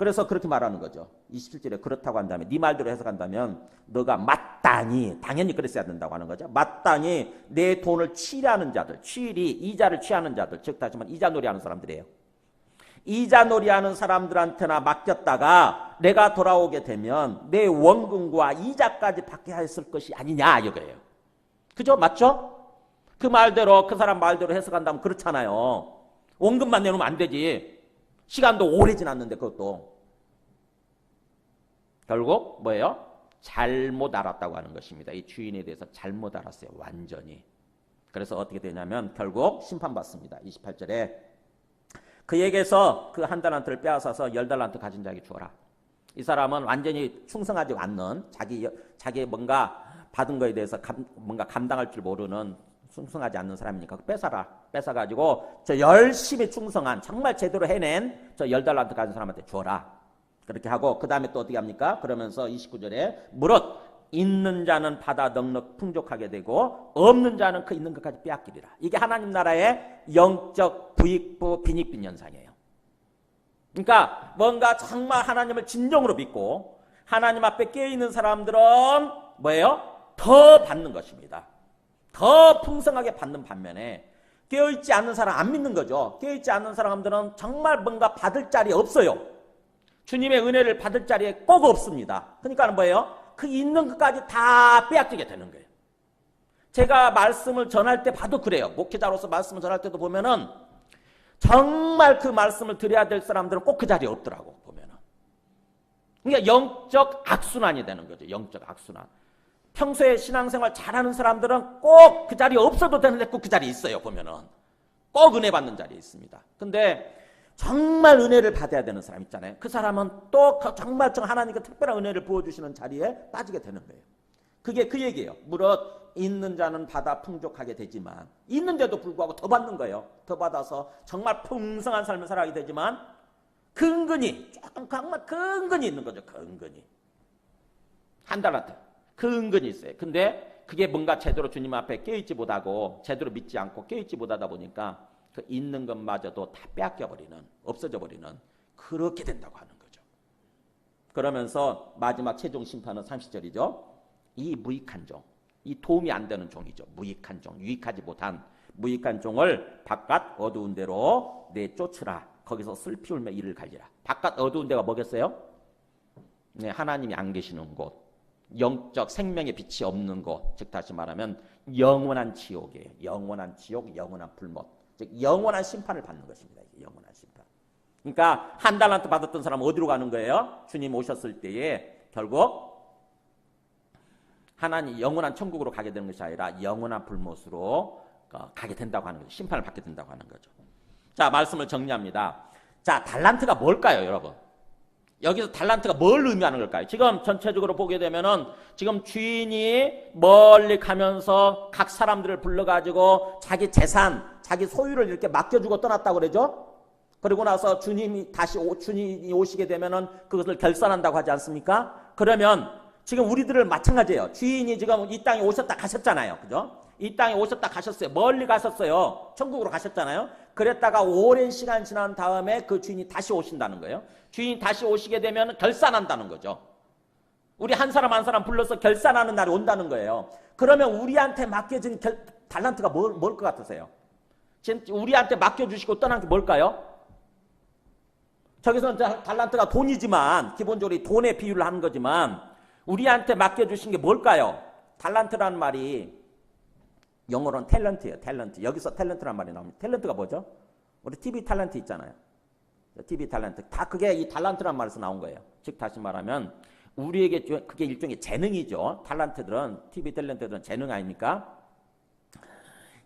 그래서 그렇게 말하는 거죠. 27절에 그렇다고 한다면 네 말대로 해석한다면 너가 마땅히 당연히 그랬어야 된다고 하는 거죠. 마땅히 내 돈을 취하는 자들, 취리 이자를 취하는 자들, 즉 다시 말하면 이자 놀이하는 사람들이에요. 이자 놀이하는 사람들한테나 맡겼다가 내가 돌아오게 되면 내 원금과 이자까지 받게 했을 것이 아니냐 이거예요. 그죠? 맞죠? 그 말대로 그 사람 말대로 해석한다면 그렇잖아요. 원금만 내놓으면 안 되지. 시간도 오래 지났는데 그것도. 결국 뭐예요? 잘못 알았다고 하는 것입니다. 이 주인에 대해서 잘못 알았어요. 완전히. 그래서 어떻게 되냐면 결국 심판받습니다. 28절에 그에게서 그 한 달란트를 빼앗아서 10달란트 가진 자에게 주어라. 이 사람은 완전히 충성하지 않는 자기 뭔가 받은 거에 대해서 뭔가 감당할 줄 모르는 충성하지 않는 사람이니까 뺏어라. 뺏어가지고 저 열심히 충성한 정말 제대로 해낸 저 10달란트 가진 사람한테 주어라. 그렇게 하고 그 다음에 또 어떻게 합니까? 그러면서 29절에 무릇 있는 자는 받아 넉넉 풍족하게 되고 없는 자는 그 있는 것까지 빼앗기리라. 이게 하나님 나라의 영적 부익부 빈익빈 현상이에요. 그러니까 뭔가 정말 하나님을 진정으로 믿고 하나님 앞에 깨어있는 사람들은 뭐예요? 더 받는 것입니다. 더 풍성하게 받는 반면에 깨어있지 않는 사람 안 믿는 거죠. 깨어있지 않는 사람들은 정말 뭔가 받을 자리 없어요. 주님의 은혜를 받을 자리에 꼭 없습니다. 그러니까 뭐예요? 그 있는 것까지 다 빼앗기게 되는 거예요. 제가 말씀을 전할 때 봐도 그래요. 목회자로서 말씀을 전할 때도 보면은 정말 그 말씀을 드려야 될 사람들은 꼭 그 자리에 없더라고 보면은. 그러니까 영적 악순환이 되는 거죠. 영적 악순환. 평소에 신앙생활 잘하는 사람들은 꼭 그 자리에 없어도 되는데 꼭 그 자리에 있어요. 보면은 꼭 은혜 받는 자리에 있습니다. 근데 정말 은혜를 받아야 되는 사람 있잖아요. 그 사람은 또 정말 하나님께 특별한 은혜를 부어주시는 자리에 빠지게 되는 거예요. 그게 그 얘기예요. 무릇 있는 자는 받아 풍족하게 되지만 있는데도 불구하고 더 받는 거예요. 더 받아서 정말 풍성한 삶을 살아가게 되지만 근근히 조금 정말 근근히 있는 거죠. 근근히 한 달란트 근근히 있어요. 근데 그게 뭔가 제대로 주님 앞에 깨어있지 못하고 제대로 믿지 않고 깨어있지 못하다 보니까 그 있는 것마저도 다 빼앗겨버리는 없어져 버리는 그렇게 된다고 하는 거죠. 그러면서 마지막 최종 심판은 30절이죠. 이 무익한 종, 이 도움이 안 되는 종이죠. 무익한 종, 유익하지 못한 무익한 종을 바깥 어두운 데로 내쫓으라. 거기서 슬피 울며 이를 갈리라. 바깥 어두운 데가 뭐겠어요? 네, 하나님이 안 계시는 곳, 영적 생명의 빛이 없는 곳, 즉 다시 말하면 영원한 지옥이에요. 영원한 지옥, 영원한 불못. 즉 영원한 심판을 받는 것입니다. 영원한 심판. 그러니까 한 달란트 받았던 사람은 어디로 가는 거예요? 주님 오셨을 때에 결국 하나님 영원한 천국으로 가게 되는 것이 아니라 영원한 불못으로 가게 된다고 하는 거죠. 심판을 받게 된다고 하는 거죠. 자, 말씀을 정리합니다. 자, 달란트가 뭘까요, 여러분? 여기서 달란트가 뭘 의미하는 걸까요? 지금 전체적으로 보게 되면은 지금 주인이 멀리 가면서 각 사람들을 불러가지고 자기 재산, 자기 소유를 이렇게 맡겨주고 떠났다고 그러죠? 그리고 나서 주님이 오시게 되면은 그것을 결산한다고 하지 않습니까? 그러면 지금 우리들을 마찬가지예요. 주인이 지금 이 땅에 오셨다 가셨잖아요. 그죠? 이 땅에 오셨다 가셨어요. 멀리 가셨어요. 천국으로 가셨잖아요. 그랬다가 오랜 시간 지난 다음에 그 주인이 다시 오신다는 거예요. 주인이 다시 오시게 되면 결산한다는 거죠. 우리 한 사람 한 사람 불러서 결산하는 날이 온다는 거예요. 그러면 우리한테 맡겨진 달란트가 뭘 것 같으세요? 지금 우리한테 맡겨주시고 떠난 게 뭘까요? 저기서는 달란트가 돈이지만 기본적으로 돈의 비유를 하는 거지만 우리한테 맡겨주신 게 뭘까요? 달란트라는 말이 영어로는 탤런트예요. 탤런트. 여기서 탤런트라는 말이 나옵니다. 탤런트가 뭐죠? 우리 TV 탤런트 있잖아요. TV 탤런트. 다 그게 이 달란트라는 말에서 나온 거예요. 즉 다시 말하면 우리에게 그게 일종의 재능이죠. 탤런트들은 TV 탤런트들은 재능 아닙니까?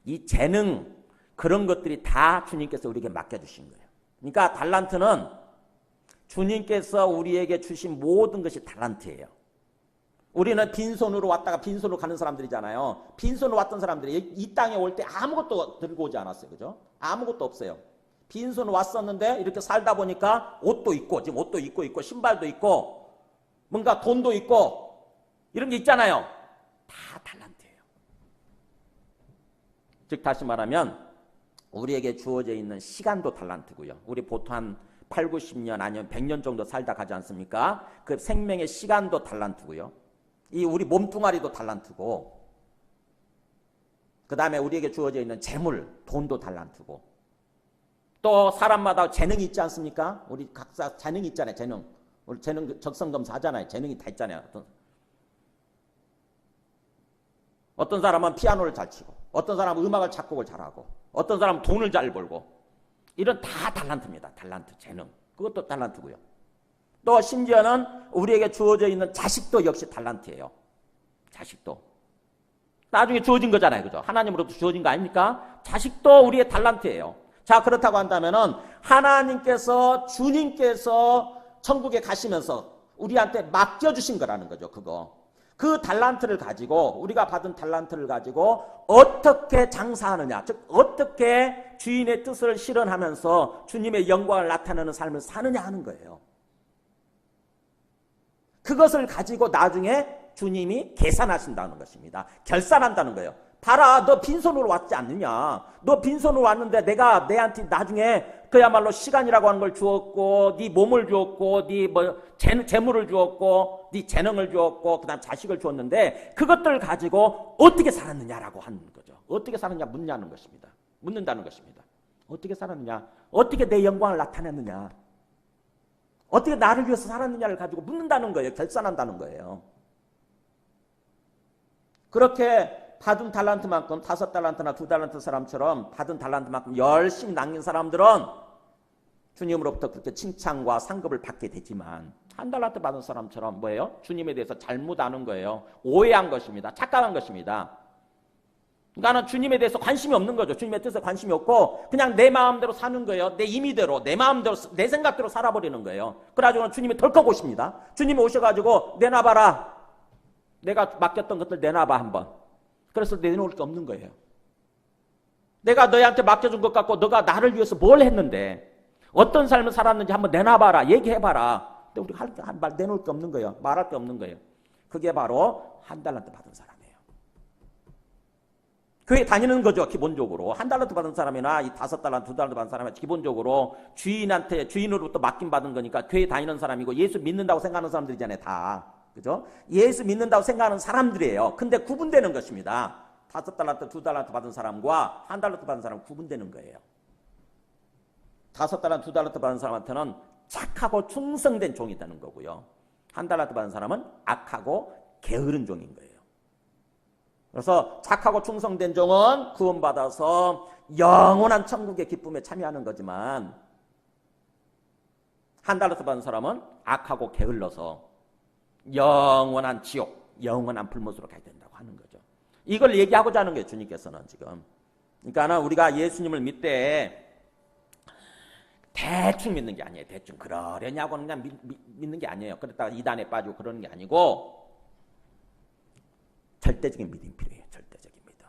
이 재능 그런 것들이 다 주님께서 우리에게 맡겨주신 거예요. 그러니까 달란트는 주님께서 우리에게 주신 모든 것이 달란트예요. 우리는 빈손으로 왔다가 빈손으로 가는 사람들이잖아요. 빈손으로 왔던 사람들이 이 땅에 올 때 아무것도 들고 오지 않았어요. 그죠? 아무것도 없어요. 빈손으로 왔었는데 이렇게 살다 보니까 옷도 있고 지금 옷도 있고 신발도 있고 뭔가 돈도 있고 이런 게 있잖아요. 다 달란트예요. 즉 다시 말하면 우리에게 주어져 있는 시간도 달란트고요. 우리 보통 한 8, 90년 아니면 100년 정도 살다 가지 않습니까? 그 생명의 시간도 달란트고요. 이 우리 몸뚱아리도 달란트고, 그 다음에 우리에게 주어져 있는 재물, 돈도 달란트고, 또 사람마다 재능이 있지 않습니까? 우리 각자 재능이 있잖아요. 재능. 우리 재능 적성검사 하잖아요. 재능이 다 있잖아요. 어떤 사람은 피아노를 잘 치고, 어떤 사람은 음악을 작곡을 잘하고, 어떤 사람은 돈을 잘 벌고, 이런 다 달란트입니다. 달란트, 재능. 그것도 달란트고요. 또 심지어는 우리에게 주어져 있는 자식도 역시 달란트예요. 자식도. 나중에 주어진 거잖아요. 그죠? 하나님으로부터 주어진 거 아닙니까? 자식도 우리의 달란트예요. 자, 그렇다고 한다면은 하나님께서, 주님께서 천국에 가시면서 우리한테 맡겨주신 거라는 거죠. 그거. 그 달란트를 가지고, 우리가 받은 달란트를 가지고 어떻게 장사하느냐, 즉 어떻게 주인의 뜻을 실현하면서 주님의 영광을 나타내는 삶을 사느냐 하는 거예요. 그것을 가지고 나중에 주님이 계산하신다는 것입니다. 결산한다는 거예요. 봐라, 너 빈손으로 왔지 않느냐. 너 빈손으로 왔는데 내가 내한테 나중에 그야말로 시간이라고 하는 걸 주었고, 네 몸을 주었고, 네 재물을 주었고, 네 재능을 주었고, 그 다음 자식을 주었는데 그것들을 가지고 어떻게 살았느냐라고 하는 거죠. 어떻게 살았느냐 묻냐는 것입니다. 묻는다는 것입니다. 어떻게 살았느냐, 어떻게 내 영광을 나타냈느냐, 어떻게 나를 위해서 살았느냐를 가지고 묻는다는 거예요. 결산한다는 거예요. 그렇게 받은 달란트만큼, 5달란트나 2달란트 사람처럼 받은 달란트만큼 열심히 남긴 사람들은 주님으로부터 그렇게 칭찬과 상급을 받게 되지만, 1달란트 받은 사람처럼 뭐예요? 주님에 대해서 잘못 아는 거예요. 오해한 것입니다. 착각한 것입니다. 그러니까 주님에 대해서 관심이 없는 거죠. 주님의 뜻에 관심이 없고 그냥 내 마음대로 사는 거예요. 내 임의대로, 내 마음대로, 내 생각대로 살아버리는 거예요. 그래가지고 주님이 덜컥 오십니다. 주님이 오셔가지고 내놔봐라. 내가 맡겼던 것들 내놔봐 한번. 그래서 내놓을 게 없는 거예요. 내가 너희한테 맡겨준 것 같고 너가 나를 위해서 뭘 했는데, 어떤 삶을 살았는지 한번 내놔봐라. 얘기해봐라. 근데 우리가 한 말 내놓을 게 없는 거예요. 말할 게 없는 거예요. 그게 바로 1달란트 받은 사람이에요. 교회 다니는 거죠. 기본적으로 1달란트 받은 사람이나 이 5달란트, 2달란트 받은 사람이 기본적으로 주인으로부터 맡김 받은 거니까 교회 다니는 사람이고 예수 믿는다고 생각하는 사람들이잖아요. 다. 그죠? 예수 믿는다고 생각하는 사람들이에요. 근데 구분되는 것입니다. 5달란트, 2달란트 받은 사람과 1달란트 받은 사람은 구분되는 거예요. 5달란트, 2달란트 받은 사람한테는 착하고 충성된 종이 되는 거고요. 1달란트 받은 사람은 악하고 게으른 종인 거예요. 그래서 착하고 충성된 종은 구원받아서 영원한 천국의 기쁨에 참여하는 거지만, 1달란트 받은 사람은 악하고 게을러서 영원한 지옥, 영원한 불못으로 가야 된다고 하는 거죠. 이걸 얘기하고자 하는 거예요, 주님께서는 지금. 그러니까 우리가 예수님을 믿되 대충 믿는 게 아니에요. 대충 그러려냐고 그냥 믿는 게 아니에요. 그러다가 이단에 빠지고 그러는 게 아니고 절대적인 믿음이 필요해요. 절대적인 믿음.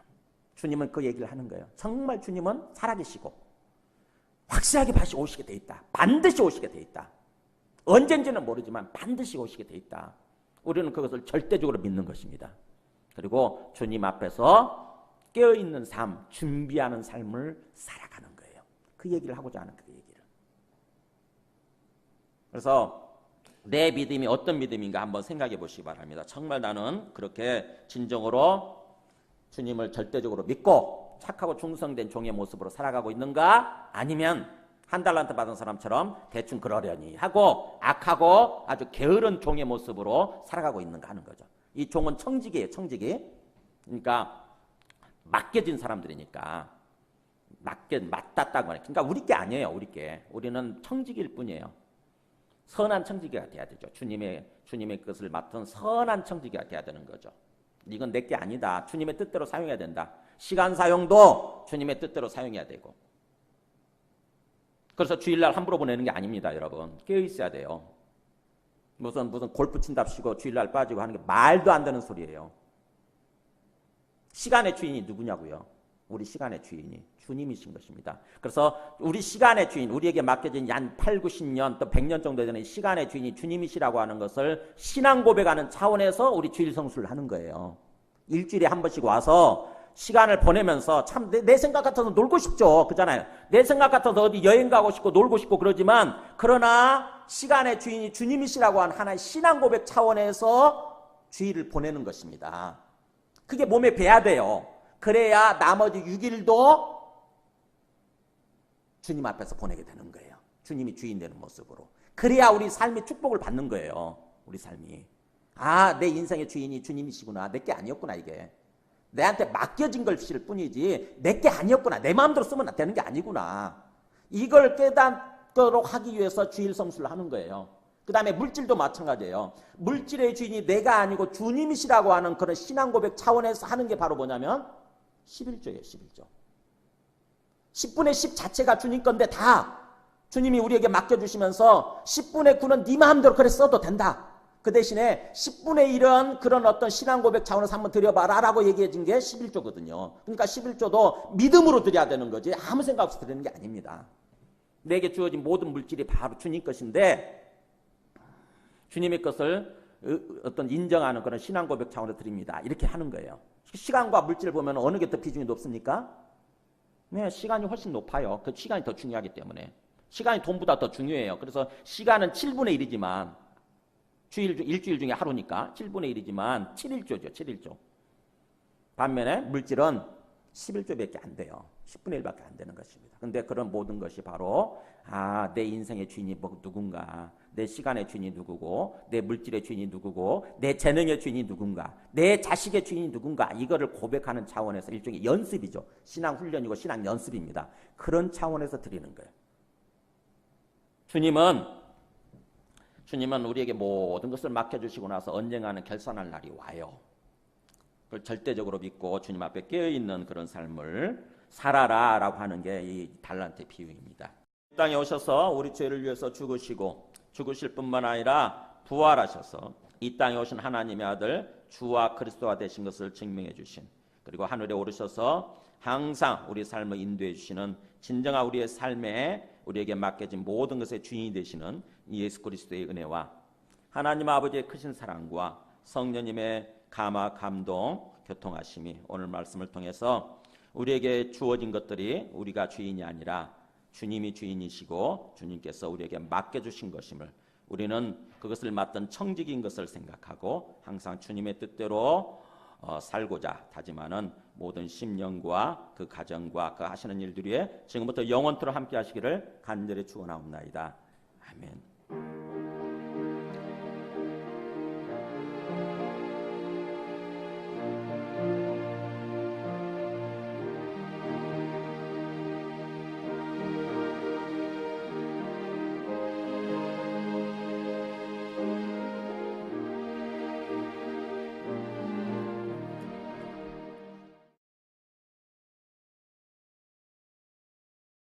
주님은 그 얘기를 하는 거예요. 정말 주님은 살아계시고 확실하게 다시 오시게 돼 있다. 반드시 오시게 돼 있다. 언젠지는 모르지만 반드시 오시게 돼 있다. 우리는 그것을 절대적으로 믿는 것입니다. 그리고 주님 앞에서 깨어있는 삶, 준비하는 삶을 살아가는 거예요. 그 얘기를 하고자 하는 그 얘기를. 그래서 내 믿음이 어떤 믿음인가 한번 생각해 보시기 바랍니다. 정말 나는 그렇게 진정으로 주님을 절대적으로 믿고 착하고 충성된 종의 모습으로 살아가고 있는가? 아니면 1달란트 받은 사람처럼 대충 그러려니 하고 악하고 아주 게으른 종의 모습으로 살아가고 있는가 하는 거죠. 이 종은 청직이에요. 청직이. 그러니까 맡겨진 사람들이니까 맡았다고 하니까. 그러니까 우리 게 아니에요. 우리 게. 우리는 청직일 뿐이에요. 선한 청지기가 돼야 되죠. 주님의 것을 맡은 선한 청지기가 돼야 되는 거죠. 이건 내 게 아니다. 주님의 뜻대로 사용해야 된다. 시간 사용도 주님의 뜻대로 사용해야 되고. 그래서 주일날 함부로 보내는 게 아닙니다, 여러분. 깨어 있어야 돼요. 무슨 골프 친답시고 주일날 빠지고 하는 게 말도 안 되는 소리예요. 시간의 주인이 누구냐고요? 우리 시간의 주인이 주님이신 것입니다. 그래서 우리 시간의 주인, 우리에게 맡겨진 한 8, 90년 또 100년 정도 되는 시간의 주인이 주님이시라고 하는 것을 신앙 고백하는 차원에서 우리 주일 성수를 하는 거예요. 일주일에 한 번씩 와서 시간을 보내면서 참 내 생각 같아서 놀고 싶죠. 그잖아요. 내 생각 같아서 어디 여행 가고 싶고 놀고 싶고 그러지만 그러나 시간의 주인이 주님이시라고 한 하나의 신앙 고백 차원에서 주일을 보내는 것입니다. 그게 몸에 배야 돼요. 그래야 나머지 6일도 주님 앞에서 보내게 되는 거예요. 주님이 주인 되는 모습으로. 그래야 우리 삶이 축복을 받는 거예요. 우리 삶이. 아, 내 인생의 주인이 주님이시구나. 내게 아니었구나 이게. 내한테 맡겨진 것일 뿐이지 내게 아니었구나. 내 마음대로 쓰면 되는 게 아니구나. 이걸 깨닫도록 하기 위해서 주일 성수를 하는 거예요. 그 다음에 물질도 마찬가지예요. 물질의 주인이 내가 아니고 주님이시라고 하는 그런 신앙 고백 차원에서 하는 게 바로 뭐냐면 11조예요. 11조. 10분의 10 자체가 주님 건데 다 주님이 우리에게 맡겨주시면서 10분의 9는 네 마음대로 그래 써도 된다. 그 대신에 10분의 1은 그런 어떤 신앙 고백 차원에서 한번 드려봐라 라고 얘기해 준 게 11조거든요. 그러니까 11조도 믿음으로 드려야 되는 거지 아무 생각 없이 드리는 게 아닙니다. 내게 주어진 모든 물질이 바로 주님 것인데 주님의 것을 어떤 인정하는 그런 신앙 고백 차원에서 드립니다. 이렇게 하는 거예요. 시간과 물질을 보면 어느 게 더 비중이 높습니까? 네, 시간이 훨씬 높아요. 그 시간이 더 중요하기 때문에. 시간이 돈보다 더 중요해요. 그래서 시간은 7분의 1이지만 일주일 중에 하루니까 7분의 1이지만 7일조죠. 7일조. 반면에 물질은 11조밖에 안 돼요. 10분의 1밖에 안 되는 것입니다. 근데 그런 모든 것이 바로 내 인생의 주인이 누군가, 내 시간의 주인이 누구고, 내 물질의 주인이 누구고, 내 재능의 주인이 누군가, 내 자식의 주인이 누군가 이거를 고백하는 차원에서 일종의 연습이죠. 신앙 훈련이고 신앙 연습입니다. 그런 차원에서 드리는 거예요. 주님은 우리에게 모든 것을 맡겨주시고 나서 언젠가는 결산할 날이 와요. 그걸 절대적으로 믿고 주님 앞에 깨어있는 그런 삶을 살아라 라고 하는 게 이 달란트의 비유입니다. 이 땅에 오셔서 우리 죄를 위해서 죽으실 뿐만 아니라 부활하셔서 이 땅에 오신 하나님의 아들 주와 그리스도가 되신 것을 증명해 주신, 그리고 하늘에 오르셔서 항상 우리 삶을 인도해 주시는 진정한 우리의 삶에 우리에게 맡겨진 모든 것의 주인이 되시는 예수 그리스도의 은혜와 하나님 아버지의 크신 사랑과 성령님의 감화, 감동, 교통하심이 오늘 말씀을 통해서 우리에게 주어진 것들이 우리가 주인이 아니라 주님이 주인이시고 주님께서 우리에게 맡겨주신 것임을, 우리는 그것을 맡던 청직인 것을 생각하고 항상 주님의 뜻대로 살고자 다짐하는 모든 심령과 그 가정과 그 하시는 일들에 지금부터 영원토록 함께 하시기를 간절히 축원하옵나이다. 아멘.